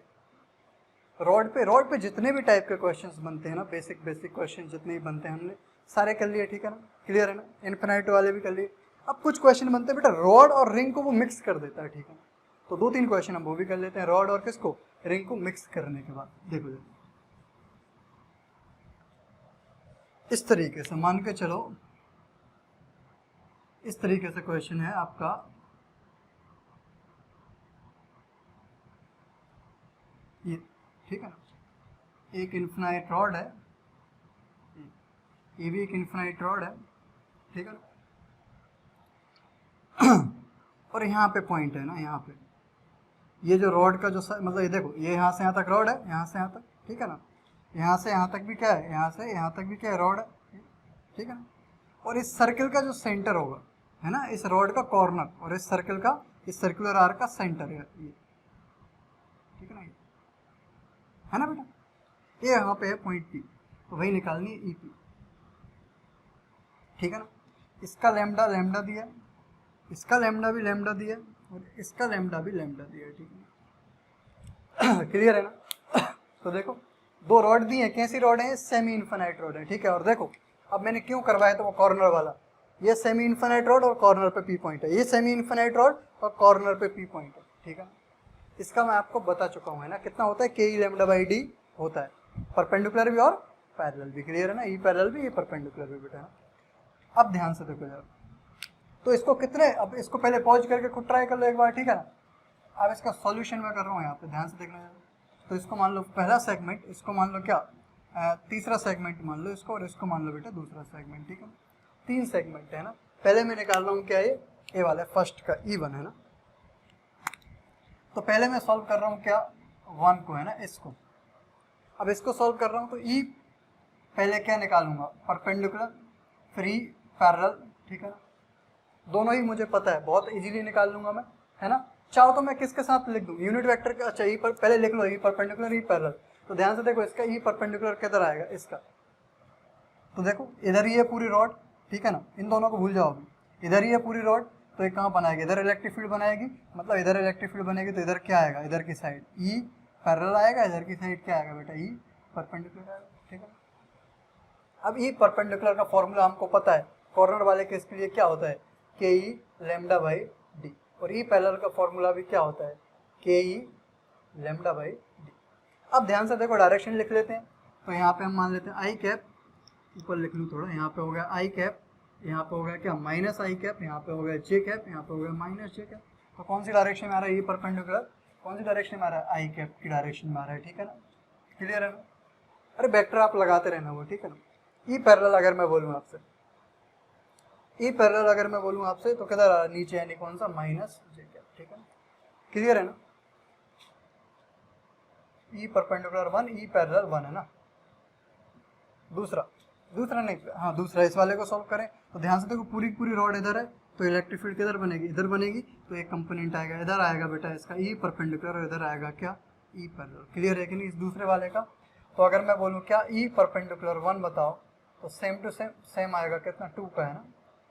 रॉड पे जितने भी टाइप के क्वेश्चंस बनते हैं ना, बेसिक क्वेश्चन जितने भी बनते हैं हमने सारे कर लिए, ठीक है ना, क्लियर है ना। इनफिनाइट वाले भी कर लिए, अब कुछ क्वेश्चन बनते हैं बेटा रॉड और रिंग को वो मिक्स कर देता है, ठीक है। तो 2-3 क्वेश्चन हम वो भी कर लेते हैं, रॉड और किसको, रिंग को मिक्स करने के बाद। देखो देखो इस तरीके से मान के चलो, इस तरीके से क्वेश्चन है आपका, ये ठीक है ना, एक इन्फिनाइट रॉड है, ये भी एक इन्फिनाइट रॉड है, ठीक है ना, और यहाँ पे पॉइंट है ना, यहाँ पे ये जो रॉड का जो मतलब ये देखो, ये यहाँ से यहाँ तक रॉड है, यहाँ से यहाँ तक, ठीक है ना, यहाँ से यहाँ तक भी क्या है, यहाँ से यहाँ तक भी क्या है, रॉड है, ठीक है ना। और इस सर्कल का जो सेंटर होगा है ना, इस रॉड का कॉर्नर, और इस सर्कल का, इस सर्कुलर आर्क का सेंटर है ये, ठीक है ना, है ना बेटा, ये यहाँ पे है पॉइंट पी, तो वही निकालनी है ई पी, ठीक है ना। इसका लैम्डा लैम्डा दिया, इसका लैम्डा भी लैम्डा दिया, और इसका लैम्डा भी लैम्डा दिया, ठीक है। क्लियर है ना। तो देखो दो रॉड दी है, कैसी रॉड है, सेमी इन्फिनाइट रॉड है, ठीक है। और देखो अब मैंने क्यों करवाया, तो वो कॉर्नर वाला, ये सेमी इन्फिनाइट रॉड और कॉर्नर पे पी पॉइंट है, ये सेमी इन्फिनाइट रॉड और कॉर्नर पे पी पॉइंट है, ठीक है। इसका मैं आपको बता चुका हूँ है ना, कितना होता है, k e lambda by D होता है, परपेंडिकुलर भी और पैरेलल भी, क्लियर है ना, ई पैरेलल भी, ये परपेंडिकुलर भी बेटा है ना। अब ध्यान से देखो यार, तो इसको कितने, अब इसको पहले पॉज करके खुद ट्राई कर लो एक बार, ठीक है ना। अब इसका सॉल्यूशन मैं कर रहा हूँ यहाँ पे, ध्यान से देखना है। तो इसको मान लो पहला सेगमेंट, इसको मान लो क्या, तीसरा सेगमेंट मान लो इसको, और इसको मान लो बेटा दूसरा सेगमेंट, ठीक है। 3 सेगमेंट है ना, पहले मैं निकाल रहा हूँ क्या, ये वाला फर्स्ट का E1 है ना। तो पहले मैं सॉल्व कर रहा हूँ क्या, 1 को है ना, इसको। अब इसको सॉल्व कर रहा हूँ तो E पहले क्या निकालूंगा, परपेंडिकुलर, फिर E पैरेलल, ठीक है ना। दोनों ही मुझे पता है, बहुत इजीली निकाल लूंगा मैं, है ना। चाहो तो मैं किसके साथ लिख दूं, यूनिट वेक्टर का, अच्छा ई पर पहले लिख लो, ई परपेंडिकुलर ई पैरेलल। तो ध्यान से देखो, इसका ई परपेंडिकुलर किधर आएगा, इसका। तो देखो इधर ही है पूरी रॉड, ठीक है ना, इन दोनों को भूल जाओ अभी, इधर ही है पूरी रॉड, तो ये कहाँ बनाएगी, इधर इलेक्ट्रिक फील्ड बनाएगी, मतलब इधर इलेक्ट्रिक फील्ड बनेगी, तो इधर क्या आएगा, इधर की साइड ई पैरेलल आएगा, इधर की साइड क्या आएगा बेटा, ई परपेंडिकुलर आएगा, ठीक है। अब ई परपेंडिकुलर का फॉर्मूला हमको पता है, कॉर्नर वाले केस के लिए क्या होता है, k e lambda by D, और ई पैरेलल का फॉर्मूला भी क्या होता है, k e lambda by D. अब ध्यान से देखो, डायरेक्शन लिख लेते हैं। तो यहाँ पे हम मान लेते हैं आई कैप, ऊपर लिख लूँ थोड़ा, यहाँ पे हो गया आई कैप, यहाँ पे हो गया क्या, माइनस आई कैप, यहाँ पे हो गया जे कैप, यहाँ पे हो गया माइनस जे कैप। तो कौन सी डायरेक्शन में आ रहा है, ये परपेंडिकुलर कौन सी डायरेक्शन में आ रहा है, आई कैप की डायरेक्शन में आ रहा है, ठीक है ना। क्लियर है ना, अरे वेक्टर आप लगाते रहना वो, ठीक है ना। ई पैरेलल अगर मैं बोलूँ आपसे, ई पैरेलल अगर मैं बोलूँ आपसे, तो किधर आ रहा है, नीचे, यानी कौन सा, माइनस जे कैप, ठीक है। क्लियर है ना, ई परपेंडिकुलर 1, ई पैरेलल 1 है ना। दूसरा नहीं, हाँ दूसरा, इस वाले को सॉल्व करें। तो ध्यान से देखो, पूरी पूरी रॉड इधर है, तो इलेक्ट्रिक फील्ड किधर बनेगी, इधर बनेगी, तो एक कंपोनेंट आएगा, इधर आएगा बेटा इसका ई परपेंडिकुलर, और इधर आएगा क्या, ई पैरेलल। क्लियर है कि नहीं, इस दूसरे वाले का। तो अगर मैं बोलूँ क्या, ई परपेंडिकुलर 1 बताओ, तो सेम टू सेम आएगा कितना, 2 का है ना।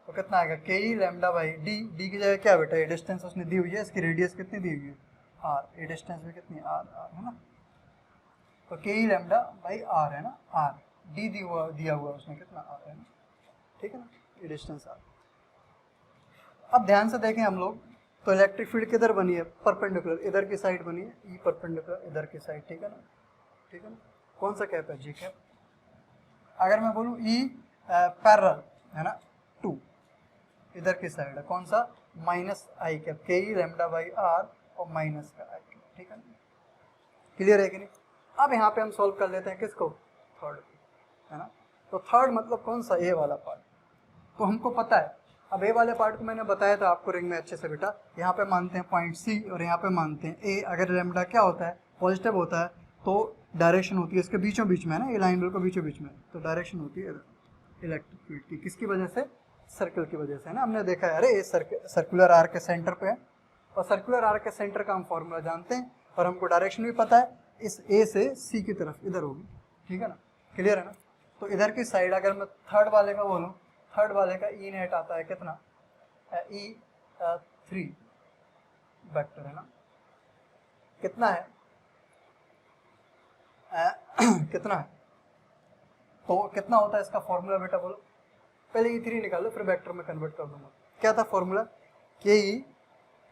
तो कितना आएगा, के e lambda by D, D की जगह क्या बेटा, ये डिस्टेंस उसने दी हुई है, इसकी रेडियस कितनी दी हुई है, आर, ये डिस्टेंस भी कितनी, आर है ना। तो के ई लैम्डा बाई आर है ना, आर, डी दिया हुआ उसमें कितना, आर है ना, ठीक है ना, ये डिस्टेंस आर। अब ध्यान से देखें हम लोग, तो इलेक्ट्रिक फील्ड किधर बनी है, परपेंडिकुलर, इधर की साइड बनी है, ई परपेंडिकुलर इधर की साइड, ठीक है ना, ठीक है ना। कौन सा कैप है, जी कैप। अगर मैं बोलूँ ई पैरेलल है ना, 2 इधर की साइड है, कौन सा, minus i cap, k e lambda by are और माइनस का आई कैप, ठीक है ना। क्लियर है कि नहीं। अब यहाँ पे हम सॉल्व कर लेते हैं किसको, थर्ड है ना। तो थर्ड मतलब कौन सा, ए वाला पार्ट। तो हमको पता है, अब ए वाले पार्ट को मैंने बताया था आपको रिंग में अच्छे से बेटा, यहाँ पे मानते हैं पॉइंट सी और यहाँ पे मानते हैं ए। अगर लैम्डा क्या होता है, पॉजिटिव होता है, तो डायरेक्शन होती है इसके बीचों बीच में है ना, ये लाइन बिल्कुल बीचों बीच में, तो डायरेक्शन होती है इलेक्ट्रिक फील्ड की, किसकी वजह से, सर्कल की वजह से है ना। हमने देखा है, अरे ये सर्कुलर आर्क के सेंटर पे है, और सर्कुलर आर्क के सेंटर का हम फॉर्मूला जानते हैं, और हमको डायरेक्शन भी पता है, इस ए से सी की तरफ इधर होगी, ठीक है ना। क्लियर है ना। तो इधर की साइड अगर मैं थर्ड वाले का बोलूँ, थर्ड वाले का ई नेट आता है कितना, ई 3 वेक्टर है ना, कितना है कितना है, तो कितना होता है इसका फॉर्मूला बेटा बोलो, पहले ई 3 निकाल लो, फिर वेक्टर में कन्वर्ट कर दूंगा। क्या था फॉर्मूला, के ई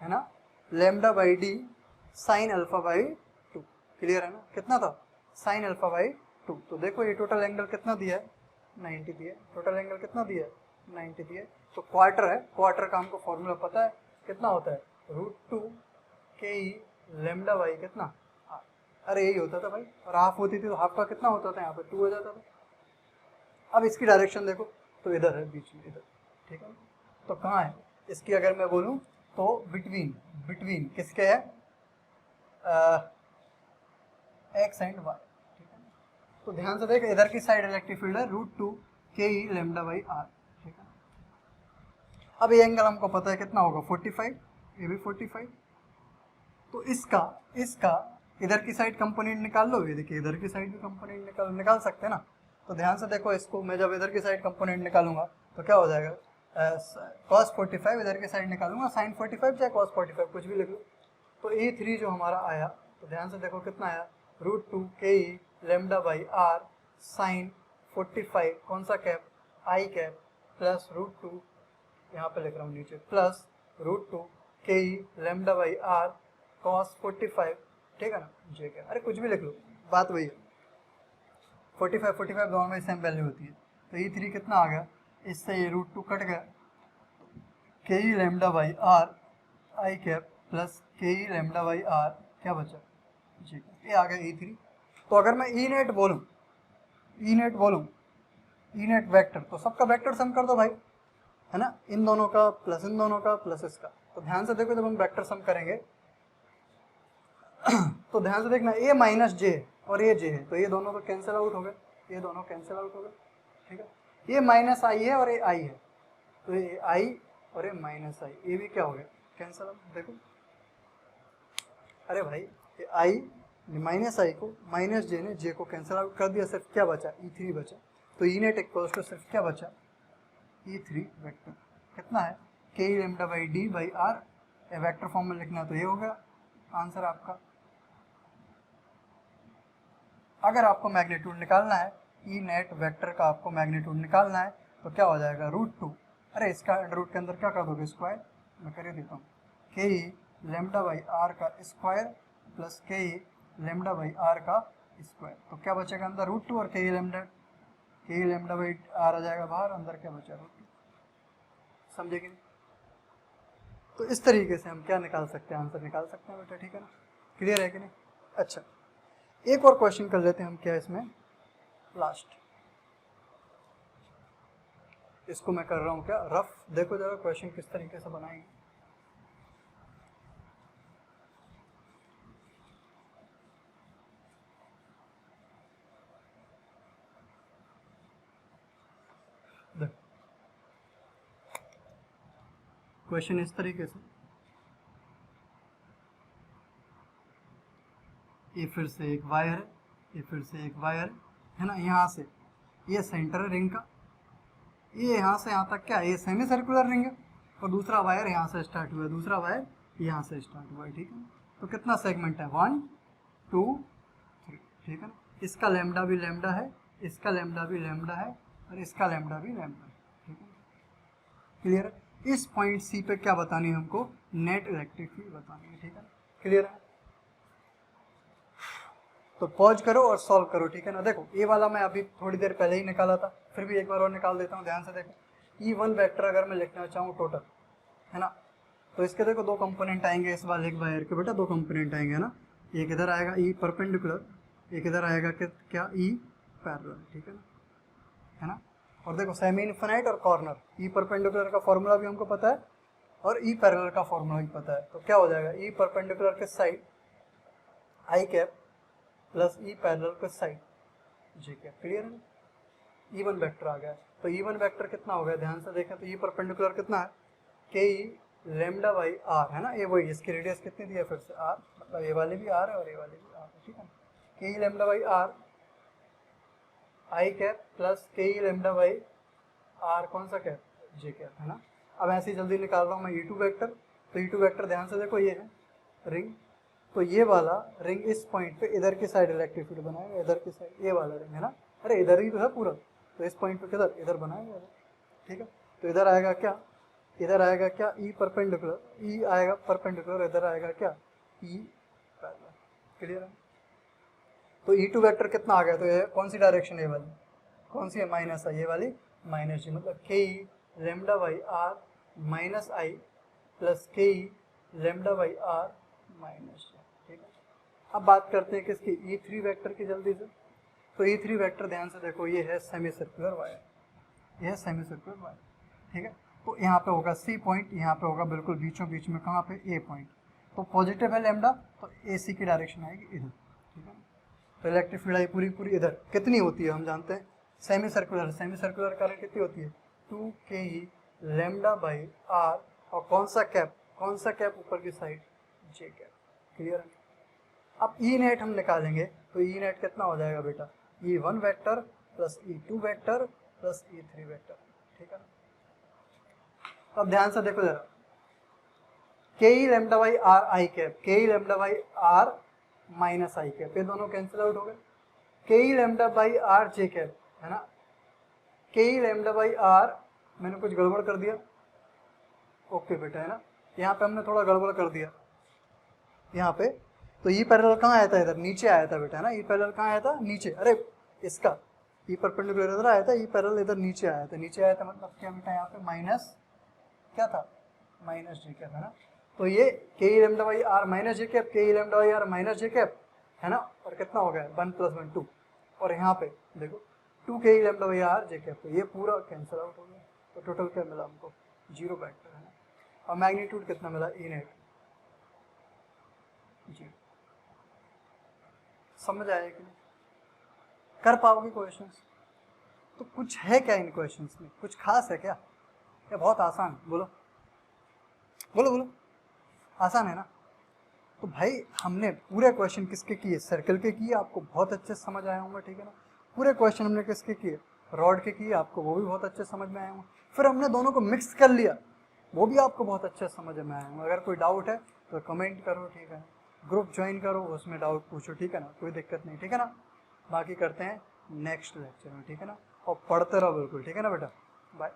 है ना lambda by d sine alpha by 2, clear है ना, कितना था साइन अल्फा बाई 2। तो देखो ये टोटल एंगल कितना दिया है 90 दिया है, टोटल एंगल कितना दिया है 90 दिया है। तो क्वार्टर है, क्वार्टर का हमको फॉर्मूला पता है कितना होता है √2 के ई लैम्डा बाई कितना, अरे यही होता था भाई, और हाफ होती थी तो हाफ का कितना होता था यहाँ पे 2 हो जाता था। अब इसकी डायरेक्शन देखो तो इधर है बीच में, इधर, ठीक है। तो कहाँ है इसकी, अगर मैं बोलूँ तो बिटवीन किसके है एक्स एंड वाई, ठीक है। तो ध्यान से देख, इधर की साइड इलेक्ट्रिक फील्ड है √2 k e lambda by are, ठीक है। अब ये एंगल हमको पता है कितना होगा 45, ये भी 45। तो इसका इधर की साइड कंपोनेंट निकाल लो, ये देखिए इधर की साइड भी कंपोनेंट निकाल सकते हैं ना। तो ध्यान से देखो इसको, मैं जब इधर की साइड कंपोनेंट निकालूंगा तो क्या हो जाएगा cos 45, इधर की साइड निकालूंगा sin 45 चाहे cos 45 कुछ भी लिख लो। तो E3 जो हमारा आया, तो ध्यान से देखो कितना आया √2 k e lambda by are sign 45 कौन सा कैप आई कैप प्लस √2, यहाँ पे लिख रहा हूँ नीचे, plus √2 k e lambda by are cos 45, ठीक है ना, जे कैप, अरे कुछ भी लिख लो, बात वही है। 45 दोनों में सेम वैल्यू होती है। तो E3 कितना आ गया, इससे ये √2 कट गया, k e lambda by r i cap plus k e lambda by are क्या बचा जी, ये आ गया E3। तो अगर मैं ई नेट बोलूँ ई नेट वेक्टर, तो सबका वेक्टर सम कर दो भाई, है ना, इन दोनों का प्लस इसका। तो ध्यान से देखो जब हम वेक्टर सम करेंगे तो ध्यान से देखना a माइनस जे और ये जे है, तो ये दोनों तो कैंसिल आउट हो गए, ये दोनों कैंसिल आउट हो गए, ठीक है। ये माइनस आई है और ये आई है, तो ये आई और ये माइनस आई, ये भी क्या हो गया कैंसिल आउट। देखो अरे भाई ये आई माइनस आई को माइनस जे ने जे को कैंसिल आउट कर दिया, सिर्फ क्या बचा E3 बचा। तो ई नेट इक्वल्स टू सिर्फ क्या बचा E3 वेक्टर, कितना है k e lambda by d by r, vector form में लिखना तो ये हो गया आंसर आपका। अगर आपको मैग्नीट्यूड निकालना है ई नेट वेक्टर का, आपको मैग्नीट्यूड निकालना है तो क्या हो जाएगा √2, अरे इसका √ के अंदर क्या कर दोगे स्क्वायर, मैं कर ही देता हूँ, के ई लैम्डा बाई आर का square plus k e lambda by are का स्क्वायर। तो क्या बचेगा अंदर √2 और के ई लैम्डा बाई आर आ जाएगा बाहर, अंदर क्या बचा √2, समझे कि नहीं। तो इस तरीके से हम क्या निकाल सकते हैं, आंसर निकाल सकते हैं बेटा, ठीक है ना, क्लियर है कि नहीं। अच्छा एक और क्वेश्चन कर लेते हैं हम, क्या इसमें लास्ट, इसको मैं कर रहा हूँ क्या रफ, देखो जरा क्वेश्चन किस तरीके से बनाएंगे। क्वेश्चन इस तरीके से, ये फिर से एक वायर है, ये फिर से एक वायर है ना, यहाँ से ये सेंटर है रिंग का, ये यहाँ से यहाँ तक क्या, ये सेमी सर्कुलर रिंग है, और दूसरा वायर यहाँ से स्टार्ट हुआ है, दूसरा वायर यहाँ से स्टार्ट हुआ है, ठीक है। तो कितना सेगमेंट है 1 2 3, ठीक है ना। इसका लैम्डा भी लैम्डा है, इसका लैम्डा भी लैम्डा है, और इसका लैम्डा भी लैम्डा है, ठीक है, क्लियर है। इस पॉइंट सी पे क्या बतानी है हमको, नेट इलेक्ट्रिक फील्ड बतानी है, ठीक है, क्लियर है। तो पॉज करो और सॉल्व करो, ठीक है ना। देखो ये वाला मैं अभी थोड़ी देर पहले ही निकाला था, फिर भी एक बार और निकाल देता हूँ, ध्यान से देखो। E1 वेक्टर अगर मैं लिखना चाहूँ टोटल, है ना, तो इसके देखो दो कंपोनेंट आएंगे इस वाले वायर के बेटा, दो कंपोनेंट आएंगे, है ना, एक इधर आएगा E परपेंडिकुलर, एक इधर आएगा क्या E पैरेलल, ठीक है ना, है ना। और देखो सेमी इनफिनाइट और कॉर्नर, E परपेंडिकुलर का फॉर्मूला भी हमको पता है और E पैरेलल का फॉर्मूला भी पता है। तो क्या हो जाएगा E परपेंडिकुलर के side I cap plus E parallel के साइड जी कैप, क्लियर है। E1 वेक्टर आ गया, तो E1 वेक्टर कितना हो गया, ध्यान से देखें तो E परपेंडिकुलर कितना है k e lambda by are, है ना, ये वही, इसकी रेडियस कितनी दी है फिर से R, मतलब ये वाले भी R है और ये वाले भी R है, ठीक है। K e lambda by r i cap plus k e lambda by are कौन सा कैप जे कैप, है ना। अब ऐसे ही जल्दी निकाल रहा हूँ मैं E2 वेक्टर, तो E2 वेक्टर ध्यान से देखो ये है रिंग, तो ये वाला रिंग इस पॉइंट पे इधर की साइड इलेक्ट्रिक फील्ड बनाएगा, इधर की साइड ये वाला रिंग, है ना, अरे इधर ही तो है पूरा, तो इस पॉइंट पे किधर इधर बनाएगा, ठीक है। तो इधर आएगा क्या इधर आएगा क्या ई परपेंडिकुलर, ई आएगा परपेंडिकुलर, इधर आएगा क्या ई पैरेलल। क्लियर है? तो E2 वेक्टर कितना आ गया, तो ये कौन सी डायरेक्शन है, ये वाली कौन सी है, माइनस आई, ये वाली माइनस जी, मतलब k e lambda by r minus i plus k e lambda by r minus. ठीक है, अब बात करते हैं किसकी, E3 वेक्टर की जल्दी से। तो E3 वेक्टर ध्यान से देखो, ये है सेमी सर्कुलर वायर, ये है सेमी सर्कुलर वायर। ठीक है, तो यहाँ पे होगा C पॉइंट, यहाँ पे होगा बिल्कुल बीचों बीच में, कहाँ पे A पॉइंट। तो पॉजिटिव है लेमडा, तो AC की डायरेक्शन आएगी इधर। ठीक है, तो इलेक्ट्रिक फील्ड आई पूरी पूरी इधर कितनी होती है हम जानते हैं, सेमी सर्कुलर करंट कितनी होती है 2ke लेमडा बाई आर, और कौन सा कैप ऊपर की साइड J कैप। क्लियर है? अब ई नेट हम निकालेंगे, तो ई नेट कितना हो जाएगा बेटा, E1 vector plus E2 vector plus E3 vector. ठीक है, अब ध्यान से देखो जरा, k e lambda by r i cap, k e lambda by r minus i cap, ये दोनों कैंसिल आउट हो गए। K e lambda by r j cap है ना, के ई लेमडा बाई आर, मैंने कुछ गड़बड़ कर दिया, ओके बेटा है ना, यहाँ पे हमने थोड़ा गड़बड़ कर दिया यहाँ पे, तो ई पैरेलल कहाँ आया था, इधर नीचे आया था बेटा है ना, ई पैरेलल कहाँ आया था, नीचे, अरे इसका ई परपेंडिकुलर इधर आया था, ई पैरेलल इधर नीचे आया था, नीचे आया था मतलब क्या बेटा, यहाँ पे माइनस क्या था, माइनस जे कैप है ना। तो ये k e lambda by r minus j cap, k e lambda by r minus j cap है ना, और कितना हो गया 1 + 1 2, और यहाँ पे देखो 2 k e lambda by r j cap, तो ये पूरा कैंसिल आउट हो गया। तो टोटल क्या मिला हमको, 0 वेक्टर है ना, और मैग्नीट्यूड कितना मिला, ई नेट जी। समझ आया कि नहीं, कर पाओगे क्वेश्चंस? तो कुछ है क्या इन क्वेश्चंस में, कुछ खास है क्या, या बहुत आसान, बोलो बोलो बोलो, आसान है ना। तो भाई हमने पूरे क्वेश्चन किसके किए, सर्कल के किए, आपको बहुत अच्छे से समझ आया होंगे। ठीक है ना, पूरे क्वेश्चन हमने किसके किए, रॉड के किए, आपको वो भी बहुत अच्छे समझ में आए होंगे। फिर हमने दोनों को मिक्स कर लिया, वो भी आपको बहुत अच्छे समझ में आए होंगे। अगर कोई डाउट है तो कमेंट करो, ठीक है, ग्रुप ज्वाइन करो, उसमें डाउट पूछो, ठीक है ना, कोई दिक्कत नहीं, ठीक है ना। बाकी करते हैं नेक्स्ट लेक्चर में, ठीक है ना, और पढ़ते रहो बिल्कुल, ठीक है ना बेटा, बाय।